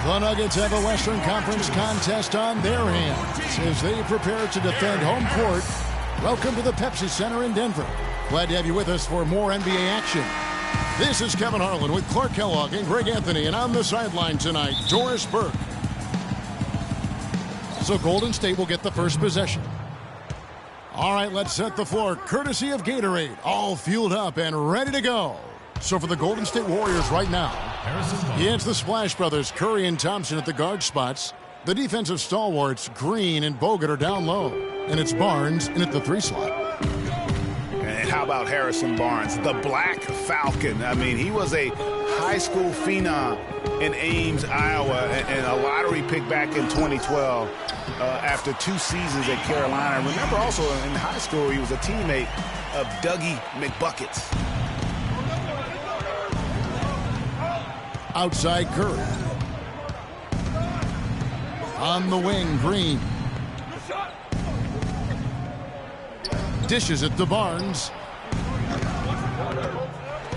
The Nuggets have a Western Conference contest on their hands as they prepare to defend home court. Welcome to the Pepsi Center in Denver. Glad to have you with us for more NBA action. This is Kevin Harlan with Clark Kellogg and Greg Anthony, and on the sideline tonight, Doris Burke. So Golden State will get the first possession. All right, let's set the floor. Courtesy of Gatorade, all fueled up and ready to go. So for the Golden State Warriors right now, it's the Splash Brothers, Curry and Thompson at the guard spots. The defensive stalwarts, Green and Bogut, are down low. And it's Barnes in at the 3 slot. And how about Harrison Barnes, the Black Falcon? I mean, he was a high school phenom in Ames, Iowa, and a lottery pick back in 2012 after 2 seasons at Carolina. Remember also in high school, he was a teammate of Dougie McBuckets. Outside Curry. On the wing, Green. Dishes it to Barnes.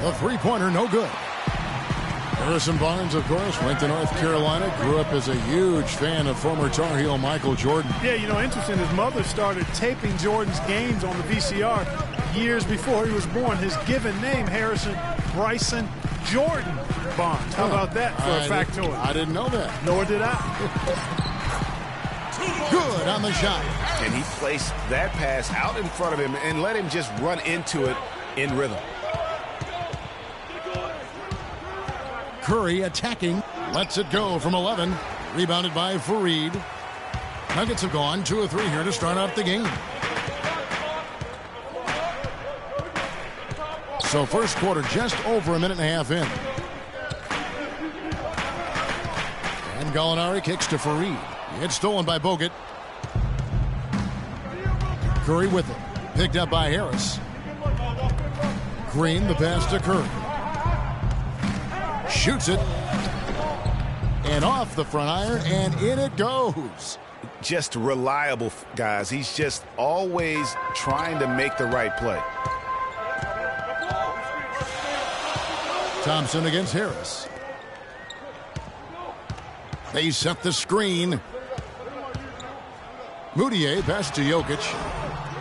A three-pointer, no good. Harrison Barnes, of course, went to North Carolina, grew up as a huge fan of former Tar Heel Michael Jordan. Yeah, you know, interesting, his mother started taping Jordan's games on the VCR years before he was born. His given name, Harrison Bryson Jordan Barnes. How about that for a factoid? I didn't know that. Nor did I. Good on the shot. And he placed that pass out in front of him and let him just run into it in rhythm. Curry attacking. Lets it go from 11. Rebounded by Fareed. Nuggets have gone 2 of 3 here to start off the game. So first quarter just over a minute and a half in. And Gallinari kicks to Fareed. It's stolen by Bogut. Curry with it. Picked up by Harris. Green, the pass to Curry. Shoots it. And off the front iron, and in it goes. Just reliable, guys. He's just always trying to make the right play. Thompson against Harris. They set the screen. Mudiay pass to Jokic.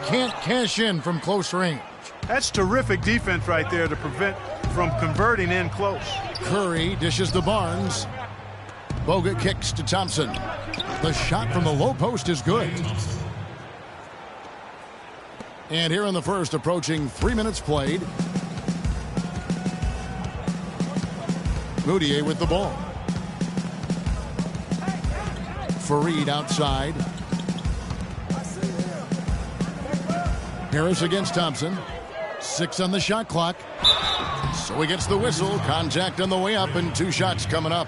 Can't cash in from close range. That's terrific defense right there to prevent from converting in close. Curry dishes to Barnes. Bogut kicks to Thompson. The shot from the low post is good. And here in the first, approaching 3 minutes played. Mudiay with the ball. Fareed outside. Harris against Thompson. 6 on the shot clock. So he gets the whistle. Contact on the way up, and 2 shots coming up.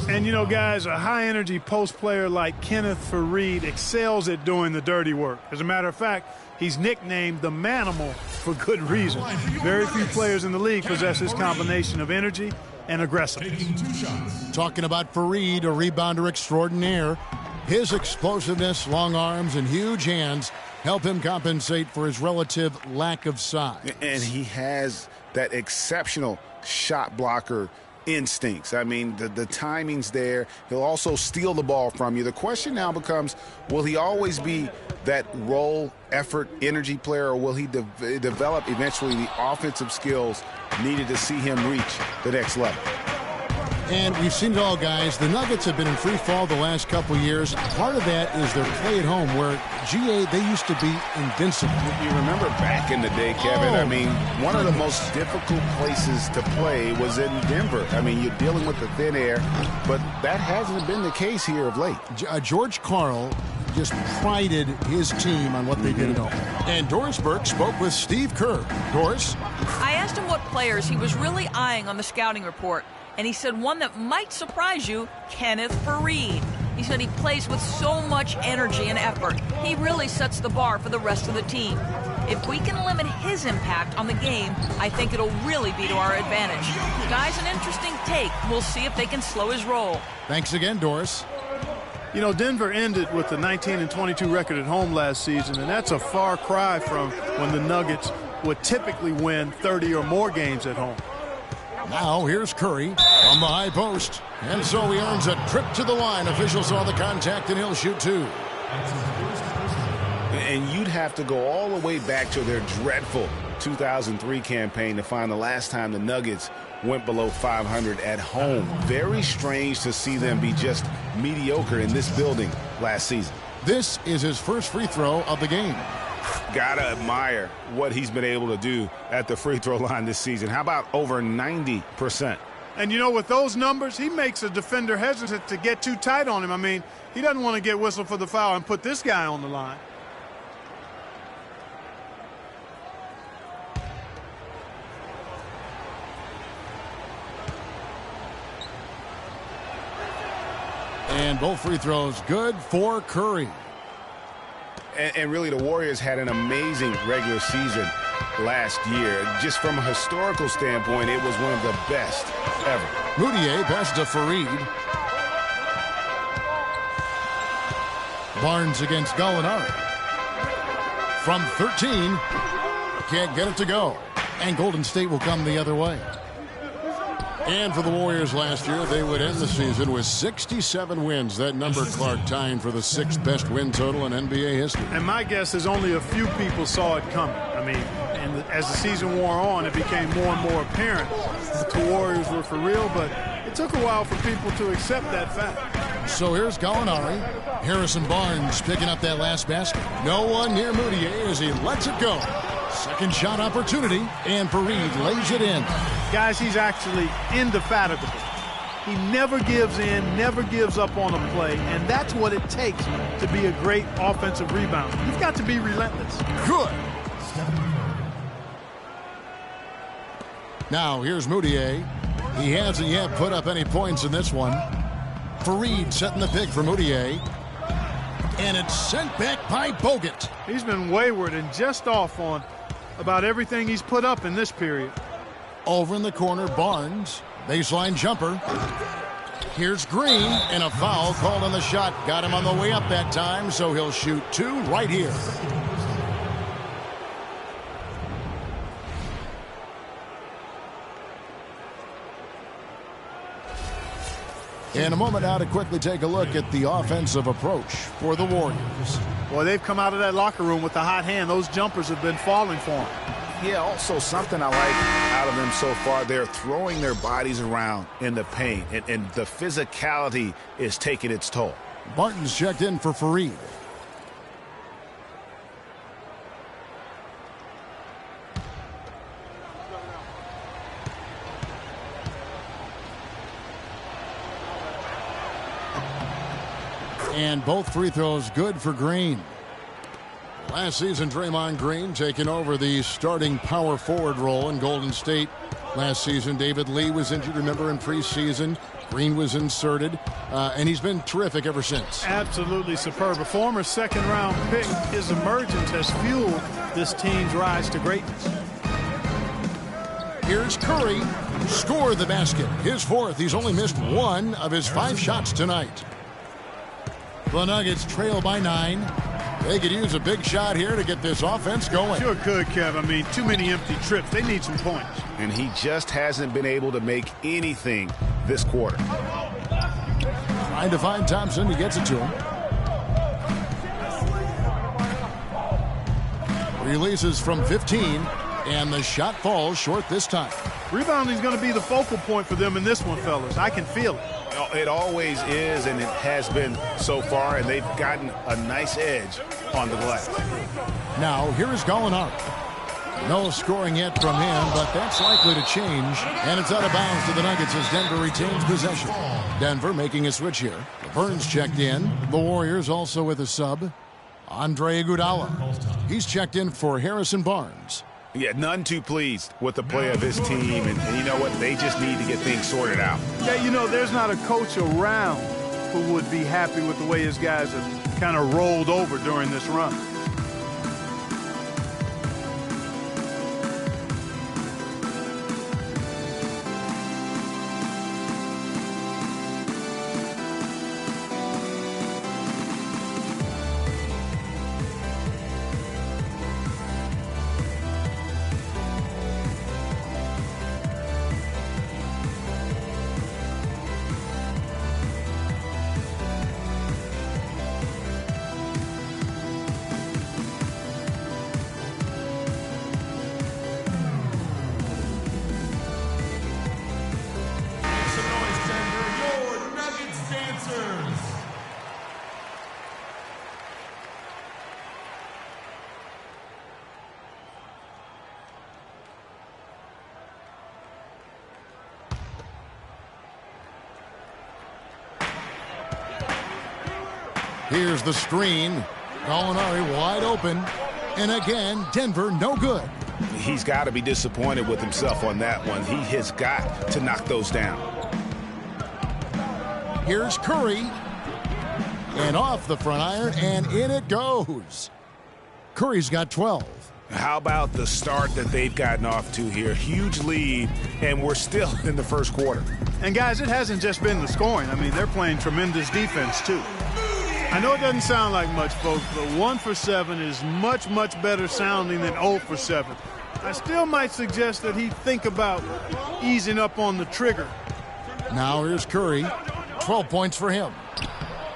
And, you know, guys, a high-energy post player like Kenneth Fareed excels at doing the dirty work. As a matter of fact, he's nicknamed the Manimal for good reason. Very few players in the league possess this combination of energy and aggressiveness. Talking about Fareed, a rebounder extraordinaire. His explosiveness, long arms, and huge hands help him compensate for his relative lack of size. And he has that exceptional shot blocker instincts. I mean, the timing's there. He'll also steal the ball from you. The question now becomes, will he always be that role, effort, energy player, or will he develop eventually the offensive skills needed to see him reach the next level? And we've seen it all, guys. The Nuggets have been in free fall the last couple years. Part of that is their play at home, where GA, they used to be invincible. You remember back in the day, Kevin, I mean, one of the most difficult places to play was in Denver. I mean, you're dealing with the thin air, but that hasn't been the case here of late. George Karl just prided his team on what they did at home. And Doris Burke spoke with Steve Kerr. Doris? I asked him what players he was really eyeing on the scouting report. And he said one that might surprise you, Kenneth Fareed. He said he plays with so much energy and effort. He really sets the bar for the rest of the team. If we can limit his impact on the game, I think it'll really be to our advantage. Guy's an interesting take. We'll see if they can slow his roll. Thanks again, Doris. You know, Denver ended with the 19-22 record at home last season, and that's a far cry from when the Nuggets would typically win 30 or more games at home. Now here's Curry from the high post. And so he earns a trip to the line. Officials saw the contact, and he'll shoot 2. And you'd have to go all the way back to their dreadful 2003 campaign to find the last time the Nuggets went below 500 at home. Very strange to see them be just mediocre in this building last season. This is his first free throw of the game. Gotta admire what he's been able to do at the free throw line this season. How about over 90%? And, you know, with those numbers, he makes a defender hesitant to get too tight on him. I mean, he doesn't want to get whistled for the foul and put this guy on the line. And both free throws good for Curry. And really, the Warriors had an amazing regular season last year. Just from a historical standpoint, it was one of the best ever. Moutier passes to Fareed. Barnes against Gallinari. From 13, can't get it to go. And Golden State will come the other way. And for the Warriors last year, they would end the season with 67 wins. That number, Clark, tying for the 6th best win total in NBA history. And my guess is only a few people saw it coming. I mean, and as the season wore on, it became more and more apparent that the Warriors were for real, but it took a while for people to accept that fact. So here's Gallinari. Harrison Barnes picking up that last basket. No one near Moutier as he lets it go. Second shot opportunity, and Fareed lays it in. Guys, he's actually indefatigable. He never gives in, never gives up on a play, and that's what it takes to be a great offensive rebounder. You've got to be relentless. Good. Now, here's Moutier. He hasn't yet put up any points in this one. Fareed setting the pick for Moutier. And it's sent back by Bogut. He's been wayward and just off on about everything he's put up in this period. Over in the corner, Barnes. Baseline jumper. Here's Green, and a foul called on the shot. Got him on the way up that time, so he'll shoot 2 right here. In a moment now to quickly take a look at the offensive approach for the Warriors. Boy, they've come out of that locker room with the hot hand. Those jumpers have been falling for them. Yeah, also something I like out of them so far, they're throwing their bodies around in the paint, and the physicality is taking its toll. Barton's checked in for Fareed. And both free throws good for Green. Last season, Draymond Green taking over the starting power forward role in Golden State. Last season, David Lee was injured, remember, in preseason. Green was inserted, and he's been terrific ever since. Absolutely superb. A former second-round pick, his emergence has fueled this team's rise to greatness. Here's Curry. Scored the basket. His 4th. He's only missed 1 of his 5 shots tonight. The Nuggets trail by 9. They could use a big shot here to get this offense going. Sure could, Kev. I mean, too many empty trips. They need some points. And he just hasn't been able to make anything this quarter. Trying to find Thompson. He gets it to him. Releases from 15, and the shot falls short this time. Rebounding is going to be the focal point for them in this one, fellas. I can feel it. It always is, and it has been so far, and they've gotten a nice edge on the glass. Now, here is Gallinari. No scoring yet from him, but that's likely to change. And it's out of bounds to the Nuggets as Denver retains possession. Denver making a switch here. Burns checked in. The Warriors also with a sub. Andre Iguodala. He's checked in for Harrison Barnes. Yeah, none too pleased with the play of his team. And you know what? They just need to get things sorted out. Yeah, you know, there's not a coach around who would be happy with the way his guys have kind of rolled over during this run. Here's the screen. Gallinari wide open. And again, Denver no good. He's got to be disappointed with himself on that one. He has got to knock those down. Here's Curry. And off the front iron, and in it goes. Curry's got 12. How about the start that they've gotten off to here? Huge lead, and we're still in the first quarter. And, guys, it hasn't just been the scoring. I mean, they're playing tremendous defense, too. I know it doesn't sound like much, folks, but 1 for 7 is much, much better sounding than 0 for 7. I still might suggest that he think about easing up on the trigger. Now here's Curry. 12 points for him.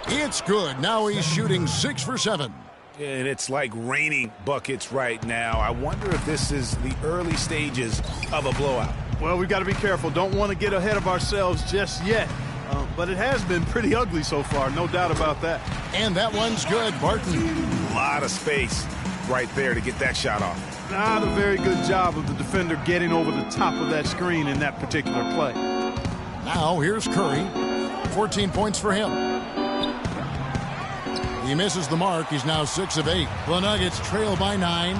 It's good. Now he's shooting 6 for 7. And it's like raining buckets right now. I wonder if this is the early stages of a blowout. Well, we've got to be careful. Don't want to get ahead of ourselves just yet. But it has been pretty ugly so far, no doubt about that. And that one's good, Barton. A lot of space right there to get that shot off. Not a very good job of the defender getting over the top of that screen in that particular play. Now here's Curry. 14 points for him. He misses the mark. He's now 6 of 8. The Nuggets trail by 9.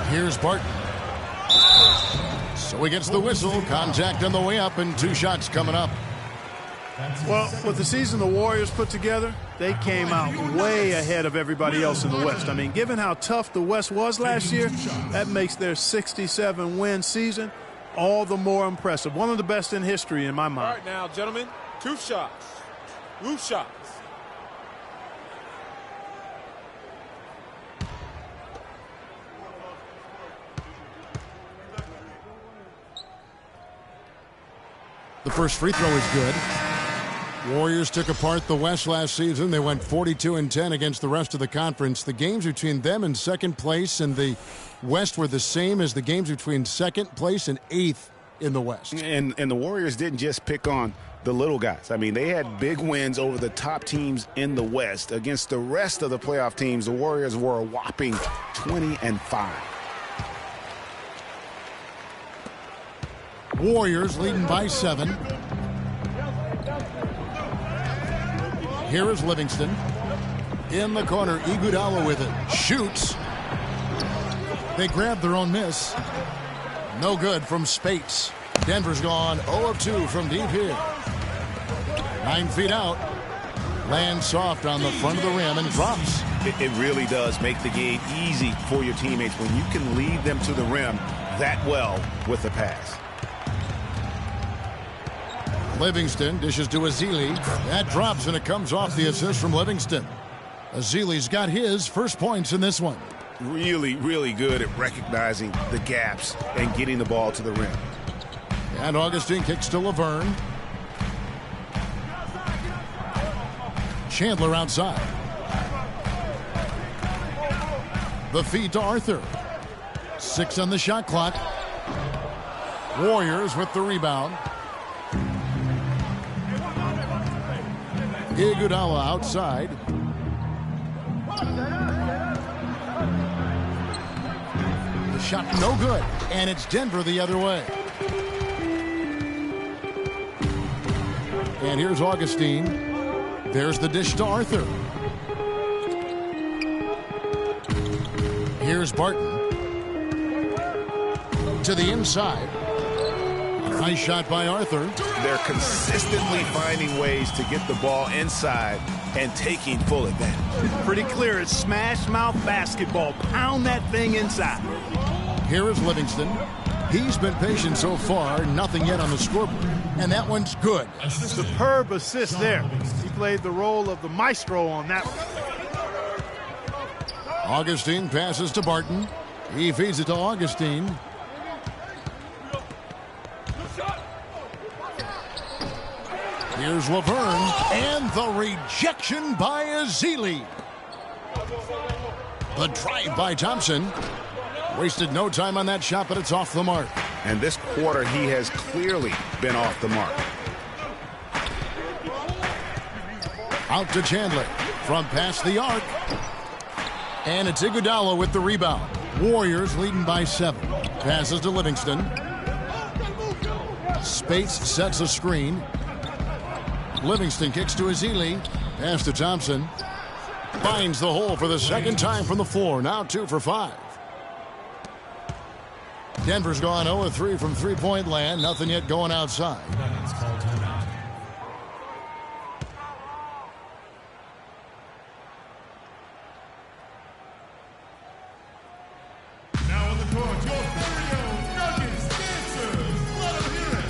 Here's Barton. So he gets the whistle. Contact on the way up, and 2 shots coming up. Well, with the season the Warriors put together, they came out way ahead of everybody else in the West. I mean, given how tough the West was last year, that makes their 67-win season all the more impressive. One of the best in history in my mind. All right, now, gentlemen, 2 shots. 2 shots. The first free throw is good. Warriors took apart the West last season. They went 42-10 against the rest of the conference. The games between them and second place in the West were the same as the games between second place and 8th in the West. And the Warriors didn't just pick on the little guys. I mean, they had big wins over the top teams in the West. Against the rest of the playoff teams, the Warriors were a whopping 20-5. Warriors leading by 7. Here is Livingston. In the corner, Iguodala with it. Shoots. They grab their own miss. No good from Spates. Denver's gone 0 of 2 from deep here. 9 feet out. Lands soft on the front of the rim and drops. It really does make the game easy for your teammates when you can lead them to the rim that well with the pass. Livingston dishes to Ezeli. That drops, and it comes off the assist from Livingston. Ezeli's got his first points in this one. Really, really good at recognizing the gaps and getting the ball to the rim. And Augustine kicks to Laverne. Chandler outside. The feed to Arthur. 6 on the shot clock. Warriors with the rebound. Iguodala outside. The shot no good, and it's Denver the other way. And here's Augustine. There's the dish to Arthur. Here's Barton. To the inside. Nice shot by Arthur. They're consistently finding ways to get the ball inside and taking full advantage. Pretty clear. It's smash mouth basketball. Pound that thing inside. Here is Livingston. He's been patient so far. Nothing yet on the scoreboard. And that one's good. Superb assist there. He played the role of the maestro on that one. Augustine passes to Barton. He feeds it to Augustine. Here's Laverne, and the rejection by Ezeli. The drive by Thompson. Wasted no time on that shot, but it's off the mark. And this quarter, he has clearly been off the mark. Out to Chandler from past the arc. And it's Iguodala with the rebound. Warriors leading by 7. Passes to Livingston. Spates sets a screen. Livingston kicks to Ezeli. Pass to Thompson. Finds the hole for the second time from the floor. Now 2 for 5. Denver's gone 0-3 from three-point land. Nothing yet going outside. Now on the court, your very own Nuggets dancers. Let them hear it.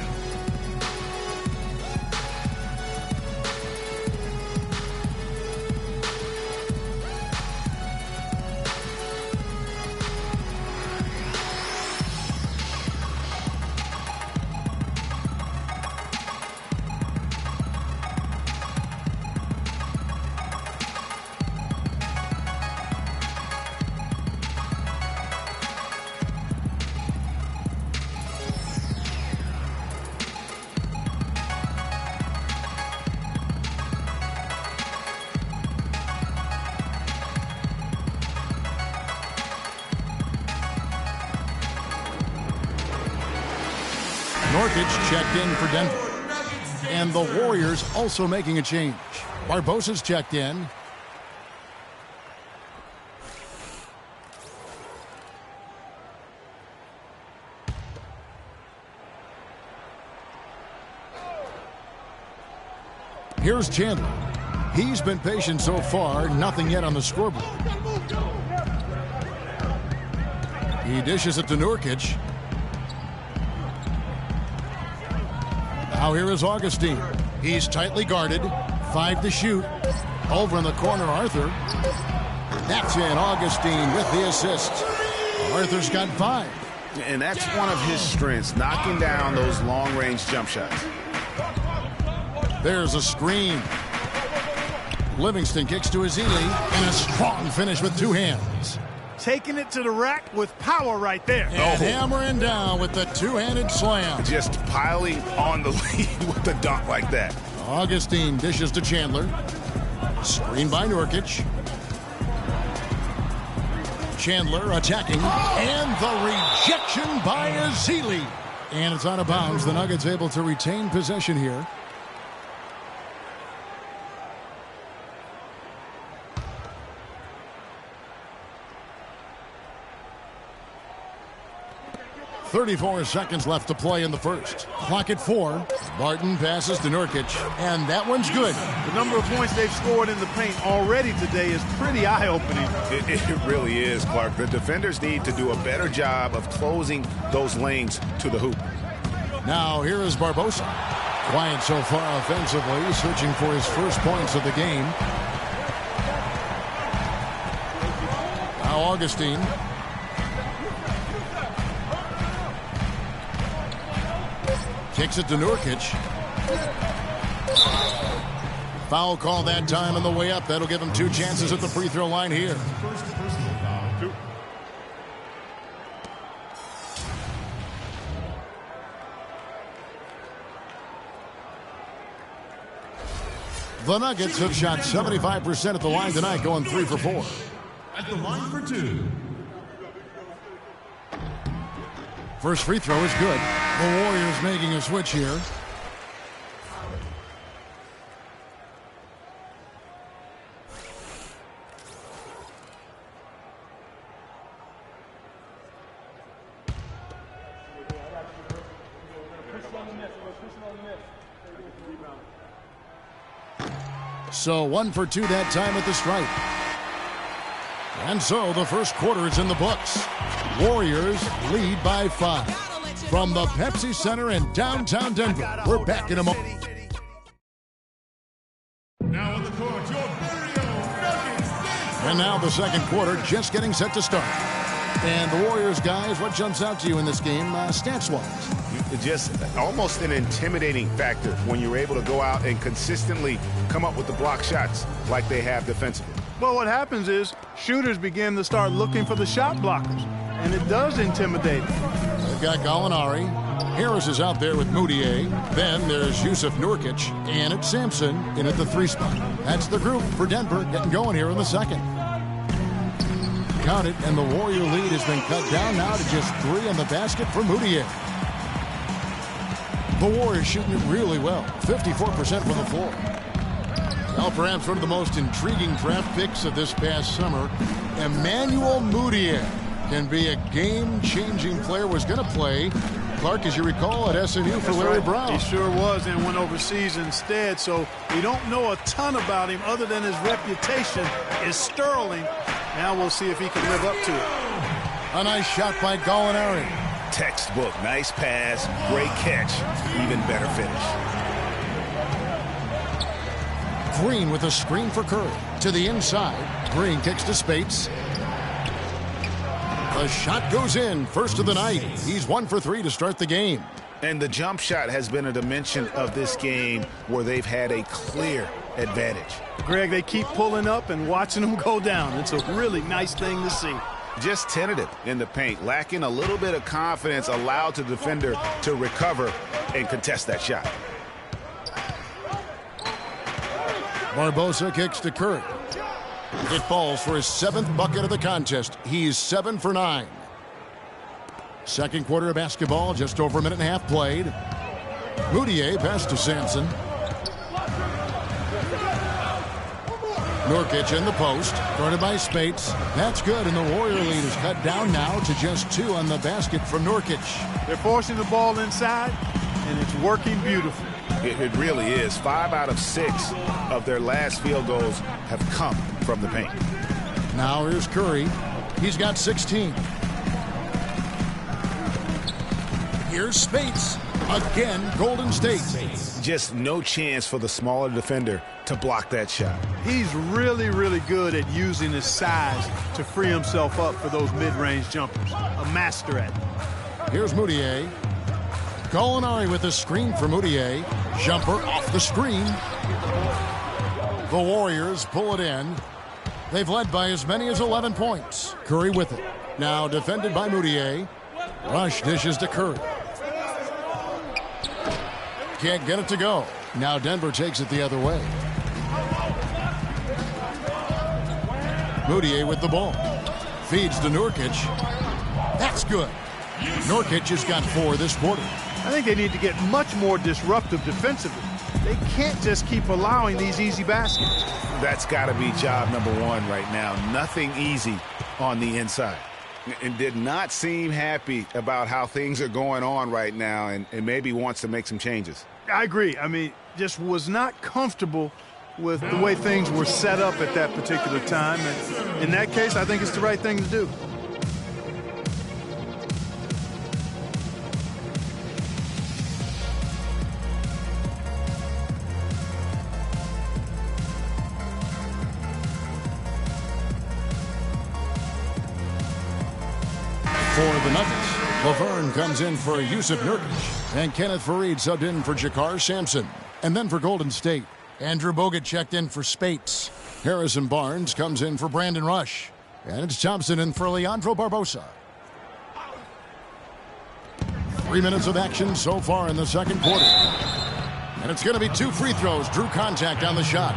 Nurkic checked in for Denver. And the Warriors also making a change. Barbosa's checked in. Here's Chandler. He's been patient so far. Nothing yet on the scoreboard. He dishes it to Nurkic. Now here is Augustine. He's tightly guarded. 5 to shoot. Over in the corner, Arthur. That's in. Augustine with the assist. Arthur's got 5. And that's one of his strengths, knocking down those long-range jump shots. There's a screen. Livingston kicks to Ezeli. And a strong finish with 2 hands. Taking it to the rack with power right there. And hammering down with the 2-handed slam. Just piling on the lead with a dunk like that. Augustine dishes to Chandler. Screen by Nurkic. Chandler attacking. And the rejection by Ezeli. And it's out of bounds. The Nuggets able to retain possession here. .34 seconds left to play in the first. Clock at 4. Barton passes to Nurkic, and that one's good. The number of points they've scored in the paint already today is pretty eye-opening. It really is, Clark. The defenders need to do a better job of closing those lanes to the hoop. Now here is Barbosa. Quiet so far offensively, searching for his first points of the game. Now Augustine. Kicks it to Nurkic. Foul call that time on the way up. That'll give him 2 chances at the free throw line here. The Nuggets have shot 75% at the line tonight, going 3 for 4. At the line for 2. First free throw is good. The Warriors making a switch here. So 1 for 2 that time at the stripe. And so the first quarter is in the books. Warriors lead by 5. From the Pepsi Center in downtown Denver, we're back in a moment. Now on the court, your very own Nuggets dancers. And now the second quarter just getting set to start. And the Warriors, guys, what jumps out to you in this game stats-wise? Just almost an intimidating factor when you're able to go out and consistently come up with the block shots like they have defensively. Well, what happens is shooters begin to start looking for the shot blockers, and it does intimidate them. They've got Gallinari. Harris is out there with Moutier. Then there's Yusuf Nurkic, and it's Sampson in at the 3 spot. That's the group for Denver getting going here in the second. Count it, and the Warrior lead has been cut down now to just 3 on the basket for Moutier. The Warriors shooting it really well, 54% from the floor. Well, perhaps one of the most intriguing draft picks of this past summer, Emmanuel Mudiay, can be a game-changing player. Was going to play, Clark, as you recall, at SMU for Larry Brown. He sure was, and went overseas instead, so we don't know a ton about him other than his reputation is sterling. Now we'll see if he can live up to it. A nice shot by Gallinari. Textbook, nice pass, great catch, even better finish. Green with a screen for Curry. To the inside. Green kicks to Spates. The shot goes in. First of the night. He's 1 for 3 to start the game. And the jump shot has been a dimension of this game where they've had a clear advantage. Greg, they keep pulling up and watching them go down. It's a really nice thing to see. Just tentative in the paint, lacking a little bit of confidence, allowed the defender to recover and contest that shot. Barbosa kicks to Curry. It falls for his 7th bucket of the contest. He's 7 for 9. Second quarter of basketball, just over a minute and a half played. Mudiay pass to Sampson. Nurkic in the post, guarded by Spates. That's good, and the Warrior lead is cut down now to just 2 on the basket from Nurkic. They're forcing the ball inside, and it's working beautifully. It really is. 5 out of 6 of their last field goals have come from the paint. Now here's Curry. He's got 16. Here's Spates. Again, Golden State. Just no chance for the smaller defender to block that shot. He's really, really good at using his size to free himself up for those mid-range jumpers. A master at it. Here's Mudiay. Gallinari with a screen for Mudiay. Jumper off the screen. The Warriors pull it in. They've led by as many as 11 points. Curry with it. Now defended by Mudiay. Rush dishes to Curry. Can't get it to go. Now Denver takes it the other way. Mudiay with the ball. Feeds to Nurkic. That's good. Nurkic has got 4 this quarter. I think they need to get much more disruptive defensively. They can't just keep allowing these easy baskets. That's got to be job number 1 right now. Nothing easy on the inside. And did not seem happy about how things are going on right now, and maybe wants to make some changes. I agree. I mean, just was not comfortable with the way things were set up at that particular time. And in that case, I think it's the right thing to do. For the Nuggets, Laverne comes in for Yusuf Nurkic, and Kenneth Faried subbed in for Jakar Sampson. And then for Golden State, Andrew Bogut checked in for Spates. Harrison Barnes comes in for Brandon Rush. And it's Thompson in for Leandro Barbosa. 3 minutes of action so far in the second quarter. And it's going to be 2 free throws. Drew contact on the shot.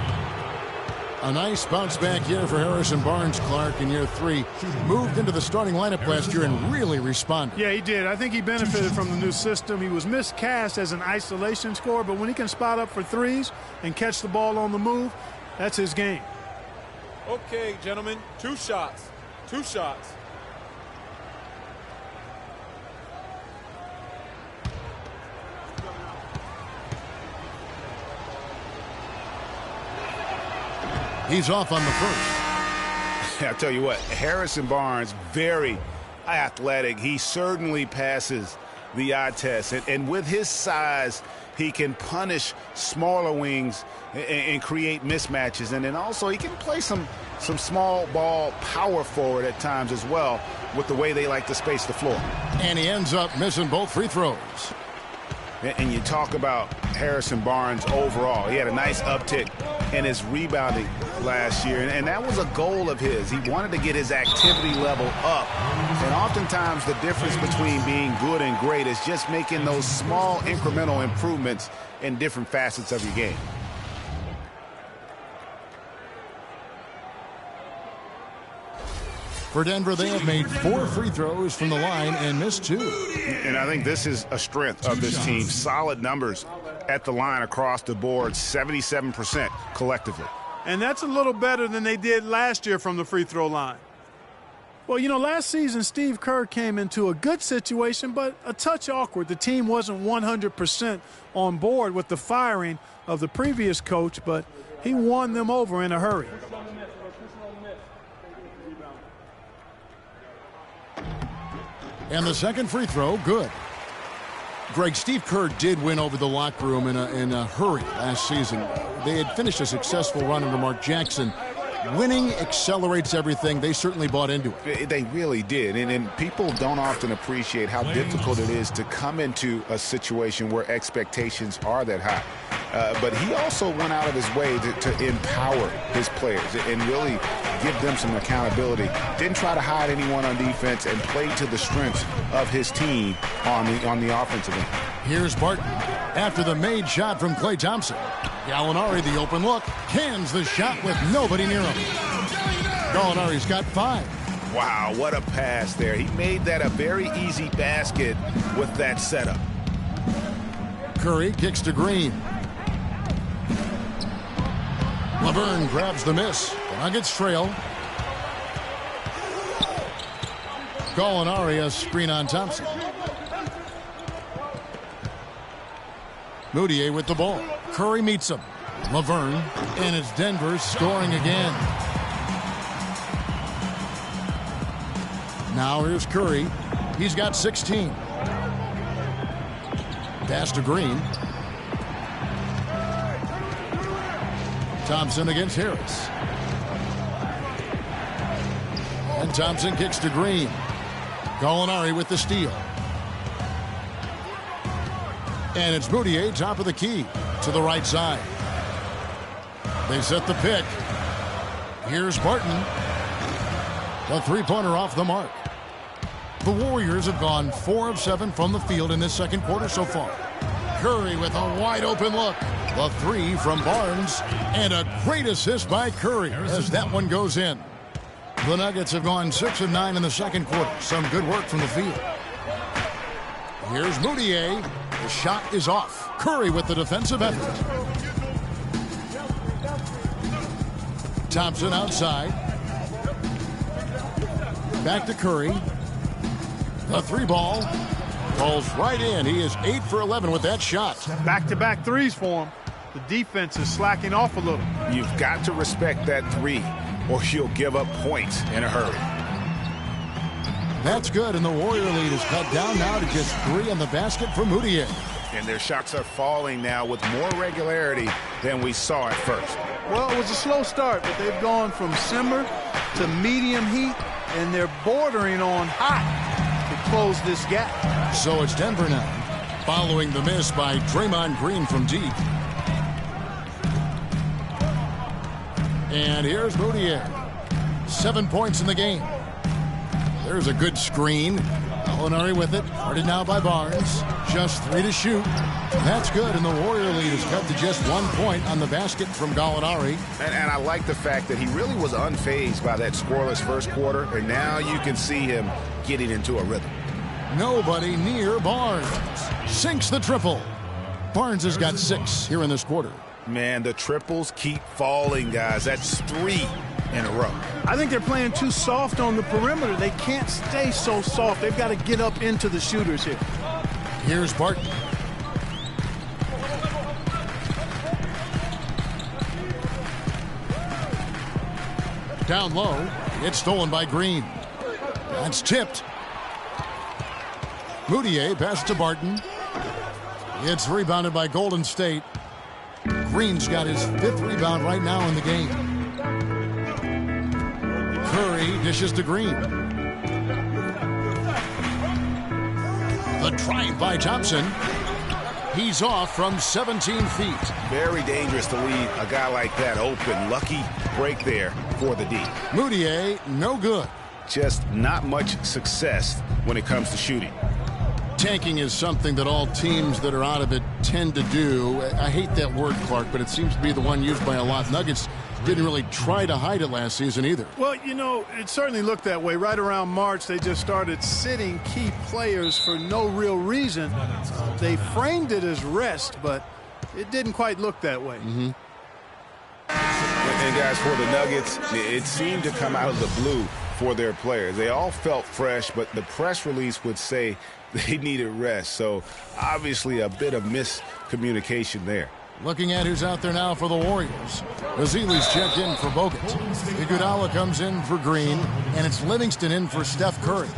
A nice bounce back here for Harrison Barnes, Clark, in year 3. Moved into the starting lineup last year and really responded. Yeah, he did. I think he benefited from the new system. He was miscast as an isolation scorer, but when he can spot up for threes and catch the ball on the move, that's his game. Okay, gentlemen, 2 shots. 2 shots. He's off on the first. I'll tell you what, Harrison Barnes, very athletic. He certainly passes the eye test. And with his size, he can punish smaller wings and create mismatches. And then also he can play some small ball power forward at times as well with the way they like to space the floor. And he ends up missing both free throws. And you talk about Harrison Barnes overall. He had a nice uptick in his rebounding last year, and that was a goal of his. He wanted to get his activity level up, and oftentimes the difference between being good and great is just making those small incremental improvements in different facets of your game. For Denver, they have made 4 free throws from the line and missed 2. And I think this is a strength of this team. Solid numbers at the line across the board, 77% collectively. And that's a little better than they did last year from the free throw line. Well, you know, last season Steve Kerr came into a good situation, but a touch awkward. The team wasn't 100% on board with the firing of the previous coach, but he won them over in a hurry. And the second free throw, good. Greg, Steve Kerr did win over the locker room in a hurry last season. They had finished a successful run under Mark Jackson. Winning accelerates everything. They certainly bought into it. They really did. And people don't often appreciate how difficult it is to come into a situation where expectations are that high. But he also went out of his way to empower his players and really give them some accountability. Didn't try to hide anyone on defense and played to the strengths of his team on the offensive end. Here's Barton after the made shot from Klay Thompson. Gallinari, the open look, cans the shot with nobody near him. Gallinari's got 5. Wow, what a pass there. He made that a very easy basket with that setup. Curry kicks to Green. Laverne grabs the miss. The Nuggets trail. Gallinari a screen on Thompson. Moutier with the ball. Curry meets him. Laverne, and it's Denver scoring again. Now here's Curry. He's got 16. Pass to Green. Thompson against Harris. And Thompson kicks to Green. Gallinari with the steal. And it's Moutier, top of the key, to the right side. They set the pick. Here's Barton. The three-pointer off the mark. The Warriors have gone 4 of 7 from the field in this second quarter so far. Curry with a wide-open look. The 3 from Barnes. And a great assist by Curry as that one goes in. The Nuggets have gone 6 of 9 in the second quarter. Some good work from the field. Here's Moutier. The shot is off. Curry with the defensive effort. Thompson outside. Back to Curry. The 3 ball falls right in. He is 8 for 11 with that shot. Back-to-back threes for him. The defense is slacking off a little. You've got to respect that 3 or you'll give up points in a hurry. That's good, and the Warrior lead is cut down now to just 3 in the basket for Moutier. And their shots are falling now with more regularity than we saw at first. Well, it was a slow start, but they've gone from simmer to medium heat, and they're bordering on hot to close this gap. So it's Denver now, following the miss by Draymond Green from deep. And here's Moutier. 7 points in the game. There's a good screen. Gallinari with it. Guarded now by Barnes. Just 3 to shoot. That's good, and the Warrior lead is cut to just 1 point on the basket from Gallinari. And I like the fact that he really was unfazed by that scoreless first quarter, and now you can see him getting into a rhythm. Nobody near Barnes. Sinks the triple. Barnes has got 6 here in this quarter. Man, the triples keep falling, guys. That's 3 in a row. I think they're playing too soft on the perimeter. They can't stay so soft. They've got to get up into the shooters here. Here's Barton. Down low. It's stolen by Green. That's tipped. Moutier passes to Barton. It's rebounded by Golden State. Green's got his 5th rebound right now in the game. Curry dishes to Green. The drive by Thompson. He's off from 17 feet. Very dangerous to leave a guy like that open. Lucky break there for the D. Moutier, no good. Just not much success when it comes to shooting. Tanking is something that all teams that are out of it tend to do. I hate that word, Clark, but it seems to be the one used by a lot. Nuggets didn't really try to hide it last season either. Well, you know, it certainly looked that way. Right around March, they just started sitting key players for no real reason. They framed it as rest, but it didn't quite look that way. And guys, for the Nuggets, it seemed to come out of the blue for their players. They all felt fresh, but the press release would say they needed rest. So obviously a bit of miscommunication there. Looking at who's out there now for the Warriors. Ezeli's checked in for Bogut. Iguodala comes in for Green, and it's Livingston in for Steph Curry.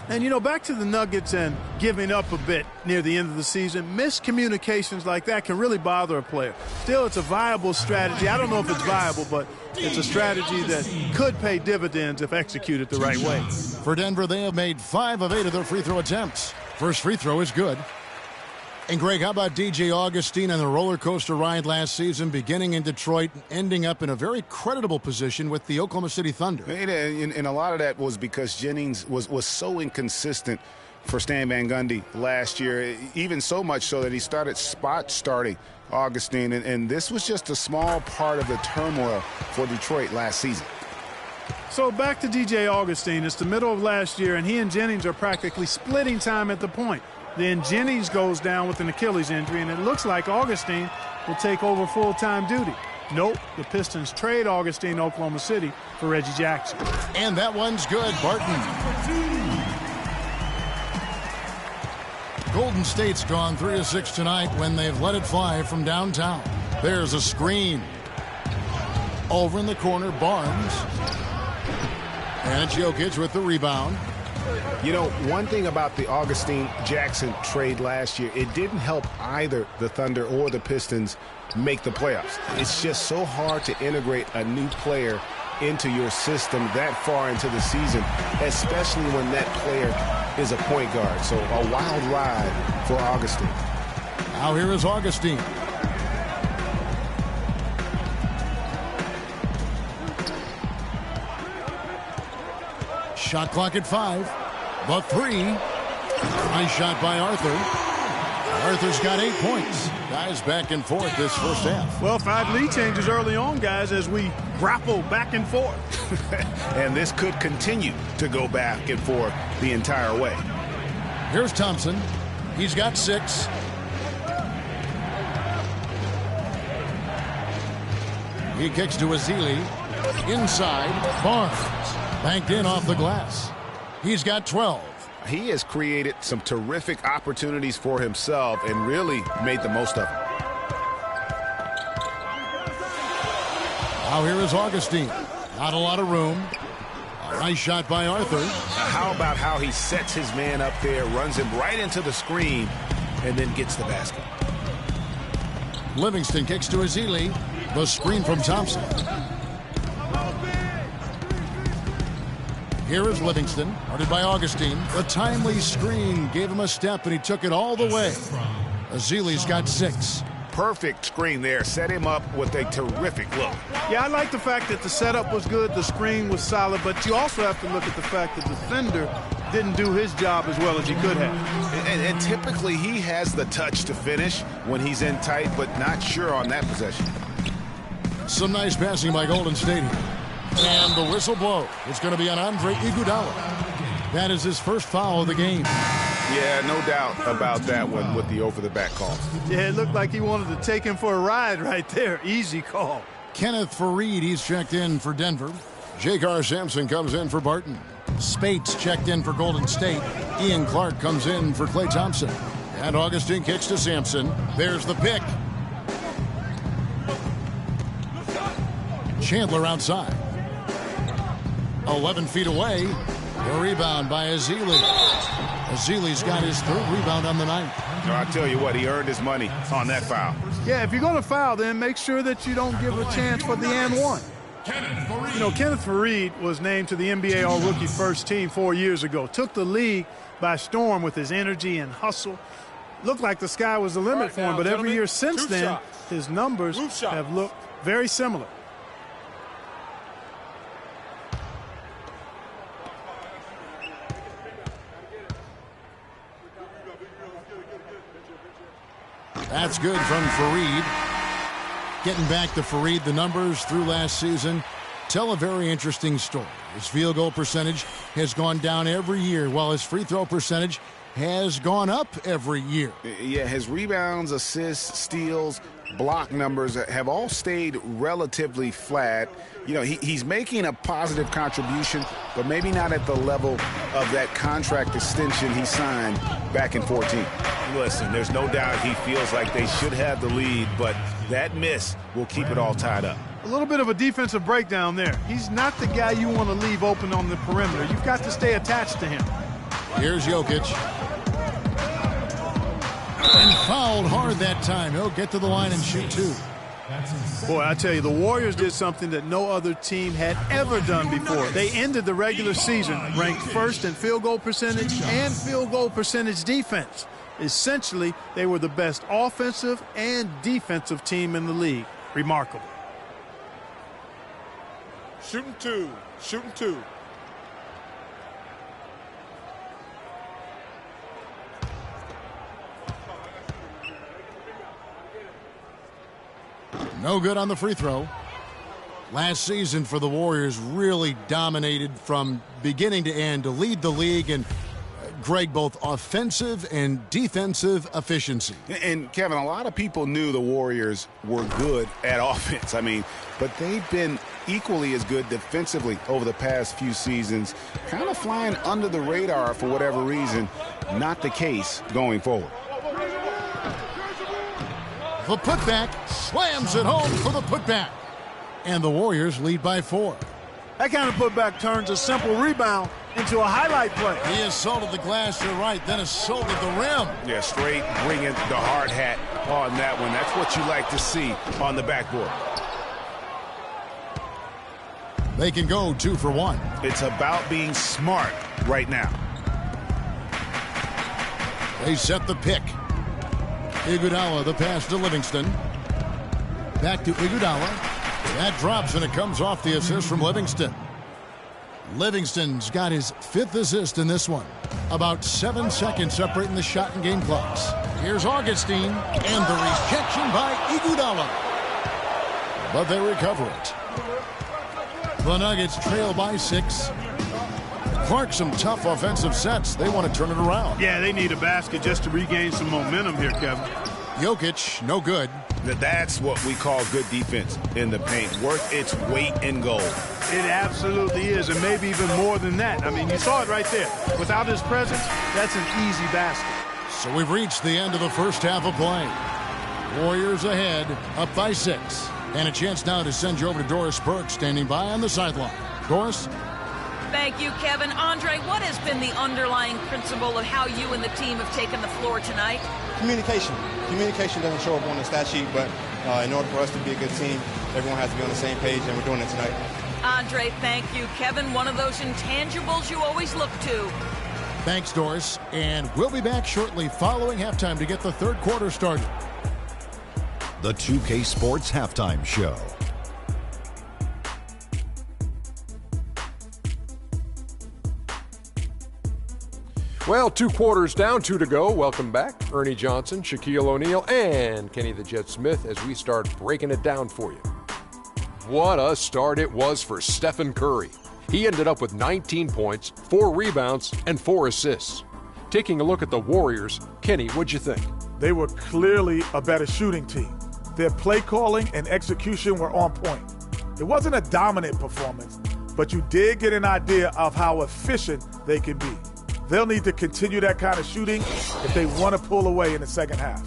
And, you know, back to the Nuggets and giving up a bit near the end of the season, miscommunications like that can really bother a player. Still, it's a viable strategy. I don't know if it's viable, but it's a strategy that could pay dividends if executed the right way. For Denver, they have made 5 of 8 of their free throw attempts. First free throw is good. And, Greg, how about DJ Augustin and the roller coaster ride last season, beginning in Detroit, ending up in a very creditable position with the Oklahoma City Thunder? And a lot of that was because Jennings was so inconsistent for Stan Van Gundy last year, even so much so that he started starting Augustin. And this was just a small part of the turmoil for Detroit last season. So back to DJ Augustin. It's the middle of last year, and he and Jennings are practically splitting time at the point. Then Jennings goes down with an Achilles injury, and it looks like Augustin will take over full-time duty. Nope, the Pistons trade Augustin to Oklahoma City for Reggie Jackson. And that one's good. Barton. Golden State's gone 3 of 6 tonight when they've let it fly from downtown. There's a screen. Over in the corner, Barnes. And it's Jokic with the rebound. You know, one thing about the Augustin-Jackson trade last year, it didn't help either the Thunder or the Pistons make the playoffs. It's just so hard to integrate a new player into your system that far into the season, especially when that player is a point guard. So a wild ride for Augustin. Now here is Augustin. Shot clock at 5. The 3. Nice shot by Arthur. Arthur's got 8 points. Guys back and forth this first half. Well, 5 lead changes early on, guys, as we grapple back and forth. And this could continue to go back and forth the entire way. Here's Thompson. He's got 6. He kicks to Ezeli. Inside, Barnes. Banked in off the glass. He's got 12. He has created some terrific opportunities for himself and really made the most of them. Now here is Augustin. Not a lot of room. A nice shot by Arthur. How about how he sets his man up there, runs him right into the screen, and then gets the basket. Livingston kicks to Ezeli. The screen from Thompson. Here is Livingston, guarded by Augustin. The timely screen gave him a step, and he took it all the way. Ezeli's got 6. Perfect screen there. Set him up with a terrific look. Yeah, I like the fact that the setup was good, the screen was solid, but you also have to look at the fact that the defender didn't do his job as well as he could have. And typically he has the touch to finish when he's in tight, but not sure on that possession. Some nice passing by Golden State here. And the whistle blows. It's going to be on Andre Iguodala. That is his first foul of the game. Yeah, no doubt about that one with the over-the-back call. Yeah, it looked like he wanted to take him for a ride right there. Easy call. Kenneth Faried, he's checked in for Denver. J.K. Sampson comes in for Barton. Spates checked in for Golden State. Ian Clark comes in for Klay Thompson. And Augustin kicks to Sampson. There's the pick. Chandler outside. 11 feet away. The rebound by Ezeli. Ezeli's got his 3rd rebound on the night. I tell you what, he earned his money on that foul. Yeah, if you're going to foul, then make sure that you don't give a chance for the and one. You know, Kenneth Faried was named to the NBA All-Rookie First Team 4 years ago. Took the league by storm with his energy and hustle. Looked like the sky was the limit for him, but every year since then, his numbers have looked very similar. That's good from Faried. Getting back to Faried, the numbers through last season tell a very interesting story. His field goal percentage has gone down every year, while his free throw percentage has gone up every year. Yeah, his rebounds, assists, steals, block numbers have all stayed relatively flat. You know, he's making a positive contribution, but maybe not at the level of that contract extension he signed back in 14. Listen, there's no doubt he feels like they should have the lead, but that miss will keep it all tied up. A little bit of a defensive breakdown there. He's not the guy you want to leave open on the perimeter. You've got to stay attached to him. Here's Jokic. And fouled hard that time. He'll get to the line and shoot two. Boy, I tell you, the Warriors did something that no other team had ever done before. They ended the regular season ranked first in field goal percentage and field goal percentage defense. Essentially, they were the best offensive and defensive team in the league. Remarkable. Shooting two. Shooting two. No good on the free throw. Last season for the Warriors really dominated from beginning to end to lead the league in, Greg, both offensive and defensive efficiency. And, Kevin, a lot of people knew the Warriors were good at offense. I mean, but they've been equally as good defensively over the past few seasons, kind of flying under the radar for whatever reason. Not the case going forward. The putback slams it home for the putback. And the Warriors lead by 4. That kind of putback turns a simple rebound into a highlight play. He assaulted the glass, you're right, then assaulted the rim. Yeah, straight bringing the hard hat on that one. That's what you like to see on the backboard. They can go 2 for 1. It's about being smart right now. They set the pick. Iguodala, the pass to Livingston. Back to Iguodala. That drops, and it comes off the assist from Livingston. Livingston's got his 5th assist in this one. About 7 seconds separating the shot and game clocks. Here's Augustine, and the rejection by Iguodala. But they recover it. The Nuggets trail by 6. Clark, some tough offensive sets. They want to turn it around. Yeah, they need a basket just to regain some momentum here, Kevin. Jokic, no good. That's what we call good defense in the paint. Worth its weight in gold. It absolutely is, and maybe even more than that. I mean, you saw it right there. Without his presence, that's an easy basket. So we've reached the end of the first half of play. Warriors ahead, up by 6. And a chance now to send you over to Doris Burke, standing by on the sideline. Doris? Thank you, Kevin. Andre, what has been the underlying principle of how you and the team have taken the floor tonight? Communication. Communication doesn't show up on the stat sheet, but in order for us to be a good team, everyone has to be on the same page, and we're doing it tonight. Andre, thank you. Kevin, one of those intangibles you always look to. Thanks, Doris. And we'll be back shortly following halftime to get the third quarter started. The 2K Sports Halftime Show. Well, 2 quarters down, 2 to go. Welcome back. Ernie Johnson, Shaquille O'Neal, and Kenny the Jet Smith as we start breaking it down for you. What a start it was for Stephen Curry. He ended up with 19 points, 4 rebounds, and 4 assists. Taking a look at the Warriors, Kenny, what'd you think? They were clearly a better shooting team. Their play calling and execution were on point. It wasn't a dominant performance, but you did get an idea of how efficient they can be. They'll need to continue that kind of shooting if they want to pull away in the second half.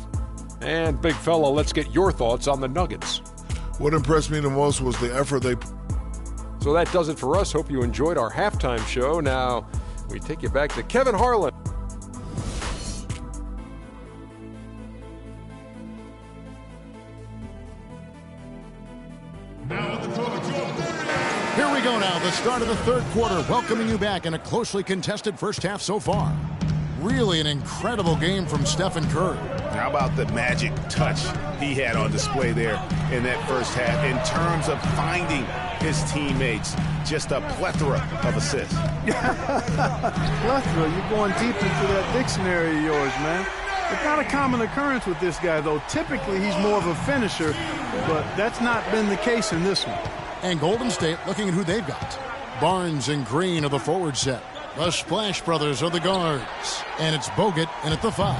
And big fella, let's get your thoughts on the Nuggets. What impressed me the most was the effort they... So that does it for us. Hope you enjoyed our halftime show. Now, we take you back to Kevin Harlan. Here we go now, the start of the third quarter, welcoming you back in a closely contested first half so far. Really an incredible game from Stephen Curry. How about the magic touch he had on display there in that first half in terms of finding his teammates? Just a plethora of assists. Plethora, you're going deep into that dictionary of yours, man. It's not a common occurrence with this guy, though. Typically, he's more of a finisher, but that's not been the case in this one. And Golden State looking at who they've got. Barnes and Green of the forward set. The Splash Brothers are the guards. And it's Bogut in at the 5.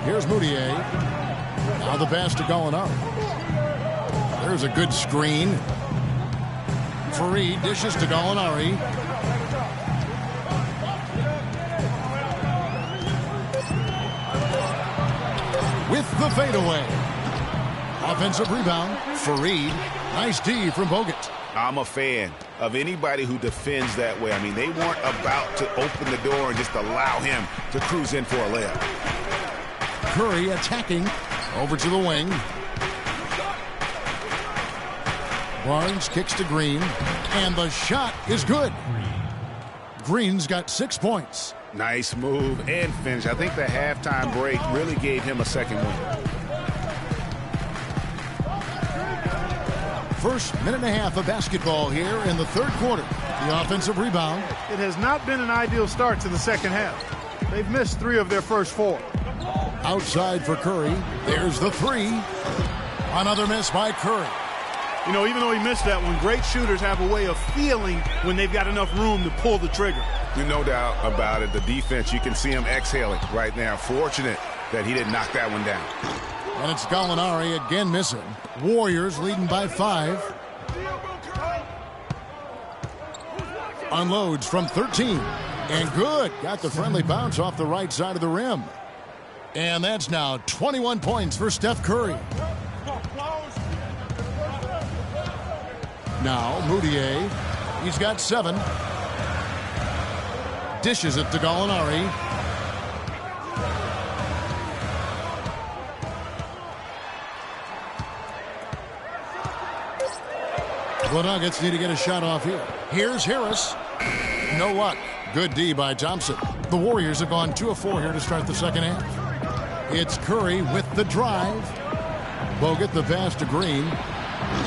Here's Moutier. Now the pass to Gallinari. There's a good screen. Fareed dishes to Gallinari. With the fadeaway. Offensive rebound. Fareed. Nice D from Bogut. I'm a fan of anybody who defends that way. I mean, they weren't about to open the door and just allow him to cruise in for a layup. Curry attacking. Over to the wing. Barnes kicks to Green. And the shot is good. Green's got 6 points. Nice move and finish. I think the halftime break really gave him a second win. First minute and a half of basketball here in the third quarter. The offensive rebound. It has not been an ideal start to the second half. They've missed 3 of their first 4. Outside for Curry. There's the 3. Another miss by Curry. You know, even though he missed that one, great shooters have a way of feeling when they've got enough room to pull the trigger. No doubt about it. The defense, you can see him exhaling right now. Fortunate that he didn't knock that one down. And it's Gallinari again missing. Warriors leading by 5. Unloads from 13. And good. Got the friendly bounce off the right side of the rim. And that's now 21 points for Steph Curry. Now Moutier. He's got 7. Dishes it to Gallinari. The Nuggets need to get a shot off here. Here's Harris. No luck. Good D by Thompson. The Warriors have gone 2 of 4 here to start the second half. It's Curry with the drive. Bogut the pass to Green.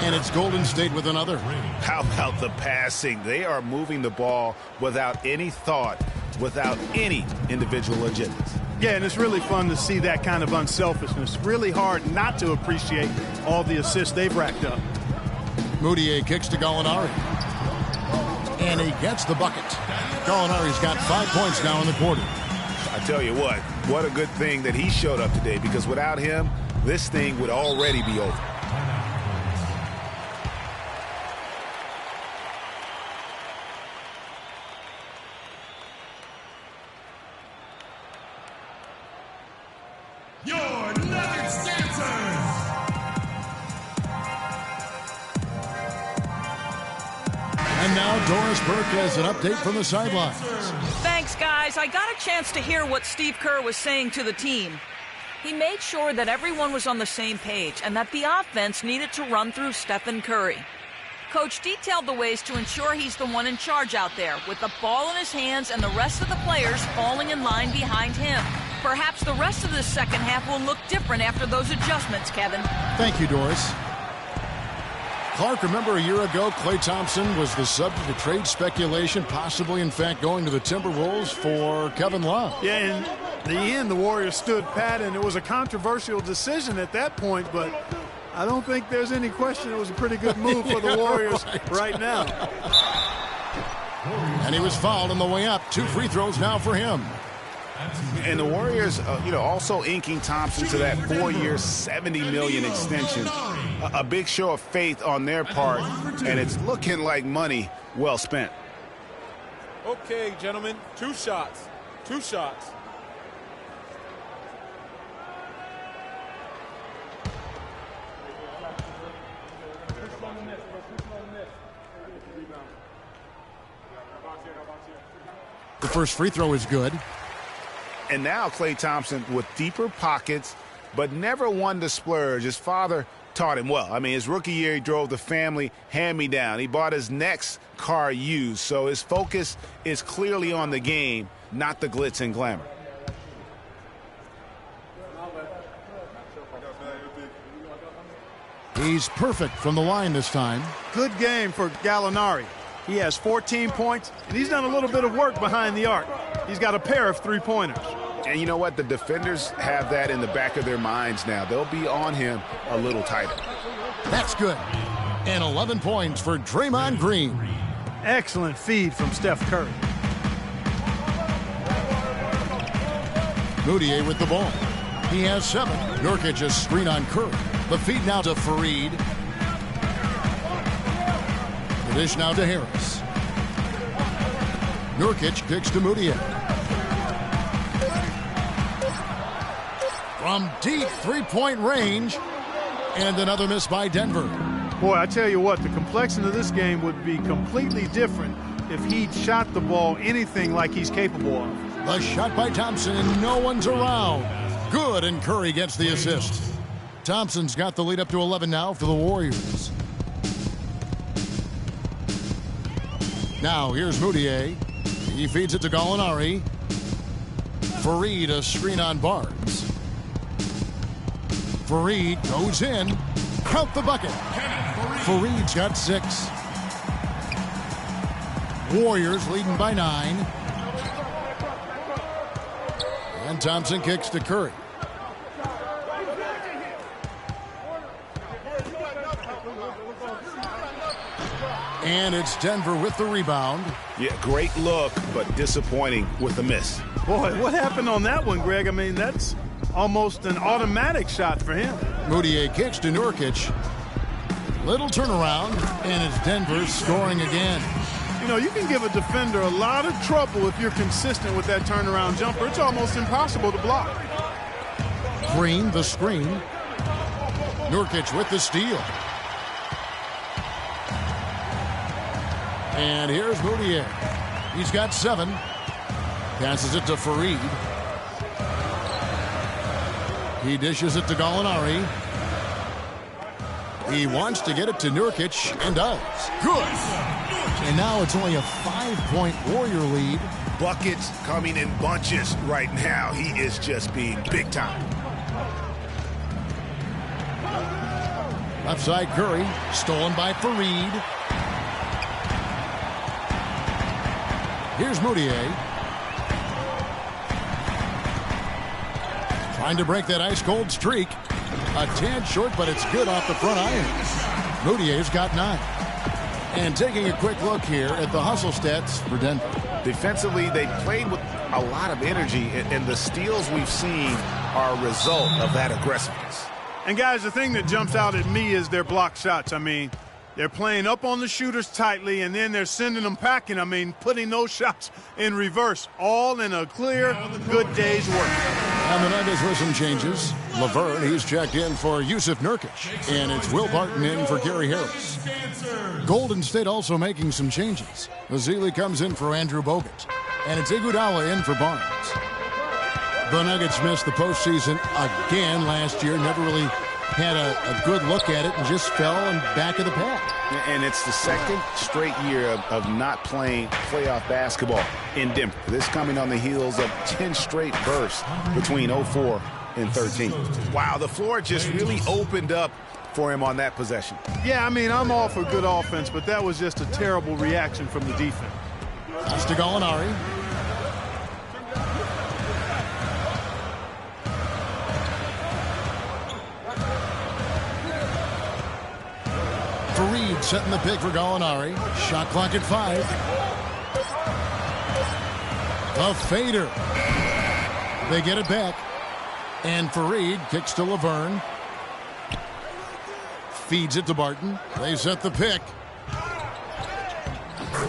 And it's Golden State with another. How about the passing? They are moving the ball without any thought, without any individual agendas. Yeah, and it's really fun to see that kind of unselfishness. Really hard not to appreciate all the assists they've racked up. Moutier kicks to Gallinari. And he gets the bucket. Gallinari's got 5 points now in the quarter. I tell you what a good thing that he showed up today, because without him, this thing would already be over. Your Nuggets dancers! And now Doris Burke has an update from the sidelines. Thanks, guys. I got a chance to hear what Steve Kerr was saying to the team. He made sure that everyone was on the same page and that the offense needed to run through Stephen Curry. Coach detailed the ways to ensure he's the one in charge out there, with the ball in his hands and the rest of the players falling in line behind him. Perhaps the rest of the second half will look different after those adjustments, Kevin. Thank you, Doris. Clark, remember a year ago, Klay Thompson was the subject of trade speculation, possibly, in fact, going to the Timberwolves for Kevin Love. Yeah, in the end, the Warriors stood pat, and it was a controversial decision at that point, but I don't think there's any question it was a pretty good move for the Warriors right now. And he was fouled on the way up. 2 free throws now for him. And the Warriors, also inking Thompson to that 4-year, $70 million extension. A big show of faith on their part, and it's looking like money well spent. Okay, gentlemen, 2 shots. 2 shots. The first free throw is good. And now Klay Thompson with deeper pockets, but never one to splurge. His father taught him well. I mean, his rookie year, he drove the family hand-me-down. He bought his next car used, so his focus is clearly on the game, not the glitz and glamour. He's perfect from the line this time. Good game for Gallinari. He has 14 points, and he's done a little bit of work behind the arc. He's got a pair of 3-pointers. And you know what? The defenders have that in the back of their minds now. They'll be on him a little tighter. That's good. And 11 points for Draymond Green. Excellent feed from Steph Curry. Moutier with the ball. He has 7. Nurkic a screen on Curry. The feed now to Fareed. The dish now to Harris. Nurkic kicks to Moutier. From deep three-point range. And another miss by Denver. Boy, I tell you what, the complexion of this game would be completely different if he'd shot the ball anything like he's capable of. The shot by Thompson, and no one's around. Good, and Curry gets the assist. Thompson's got the lead up to 11 now for the Warriors. Now, here's Moutier. He feeds it to Gallinari. Fareed a screen on Barnes. Fareed goes in. Count the bucket. Fareed's got 6. Warriors leading by 9. And Thompson kicks to Curry. And it's Denver with the rebound. Yeah, great look, but disappointing with the miss. Boy, what happened on that one, Greg? I mean, that's almost an automatic shot for him. Moutier kicks to Nurkic. Little turnaround, and it's Denver scoring again. You know, you can give a defender a lot of trouble if you're consistent with that turnaround jumper. It's almost impossible to block. Green, the screen. Nurkic with the steal. And here's Moutier. He's got 7. Passes it to Fareed. He dishes it to Gallinari. He wants to get it to Nurkic and does. Good. And now it's only a 5-point Warrior lead. Buckets coming in bunches right now. He is just being big time. Left side Curry. Stolen by Fareed. Here's Moutier. Trying to break that ice-cold streak. A tad short, but it's good off the front iron. Moutier's got 9. And taking a quick look here at the hustle stats for Denver. Defensively, they played with a lot of energy, and the steals we've seen are a result of that aggressiveness. And, guys, the thing that jumps out at me is their block shots. I mean, they're playing up on the shooters tightly, and then they're sending them packing. I mean, putting those shots in reverse, all in a clear, good day's work. And the Nuggets with some changes. Laverne, he's checked in for Yusuf Nurkic. And it's Will Barton in for Gary Harris. Golden State also making some changes. Ezeli comes in for Andrew Bogut. And it's Iguodala in for Barnes. The Nuggets missed the postseason again last year. Never really had a good look at it and just fell in back of the pack. And it's the second straight year of not playing playoff basketball in Denver. This coming on the heels of 10 straight bursts between 04 and 13. Wow, the floor just really opened up for him on that possession. Yeah, I mean, I'm all for good offense, but that was just a terrible reaction from the defense. Pass to Gallinari. Fareed setting the pick for Gallinari. Shot clock at 5. The fader. They get it back. And Fareed kicks to Laverne. Feeds it to Barton. They set the pick.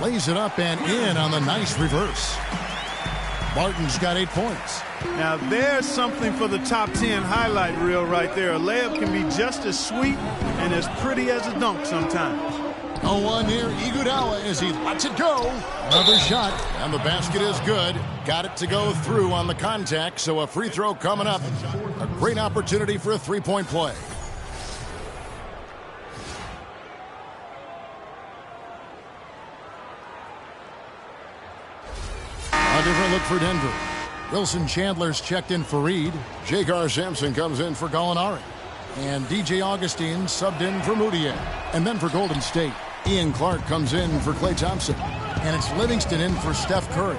Lays it up and in on the nice reverse. Barton's got 8 points. Now there's something for the top 10 highlight reel right there. A layup can be just as sweet and as pretty as a dunk sometimes. A one near Iguodala as he lets it go. Another shot, and the basket is good. Got it to go through on the contact, so a free throw coming up. A great opportunity for a three-point play. A different look for Denver. Wilson Chandler's checked in for Reed. J.K. Sampson comes in for Gallinari. And DJ Augustine subbed in for Moutier. And then for Golden State, Ian Clark comes in for Klay Thompson. And it's Livingston in for Steph Curry.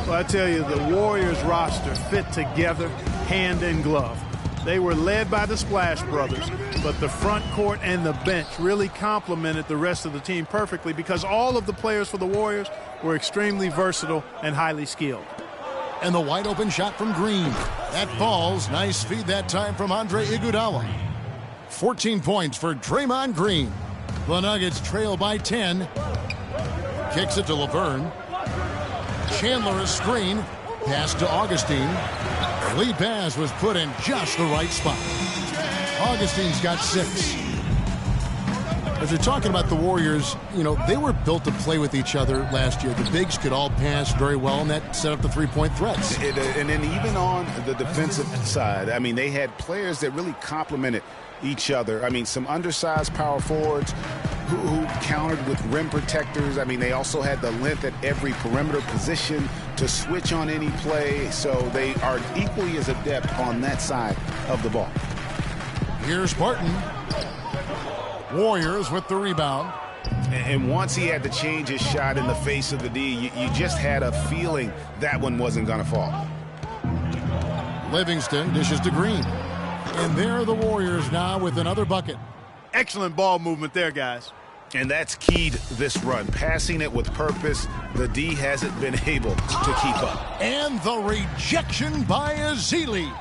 Well, I tell you, the Warriors roster fit together hand in glove. They were led by the Splash Brothers, but the front court and the bench really complemented the rest of the team perfectly because all of the players for the Warriors were extremely versatile and highly skilled. And the wide open shot from Green. That falls. Nice feed that time from Andre Iguodala. 14 points for Draymond Green. The Nuggets trail by 10. Kicks it to Laverne. Chandler a screen. Pass to Augustine. Lead pass was put in just the right spot. Augustine's got 6. As we're talking about the Warriors, you know, they were built to play with each other last year. The bigs could all pass very well, and that set up the three-point threats. And then even on the defensive side, I mean, they had players that really complemented each other. I mean, some undersized power forwards who countered with rim protectors. I mean, they also had the length at every perimeter position to switch on any play. So they are equally as adept on that side of the ball. Here's Barton. Warriors with the rebound. And once he had to change his shot in the face of the D, you just had a feeling that one wasn't going to fall. Livingston dishes to Green. And there are the Warriors now with another bucket. Excellent ball movement there, guys. And that's keyed this run. Passing it with purpose, the D hasn't been able to keep up. And the rejection by Ezeli.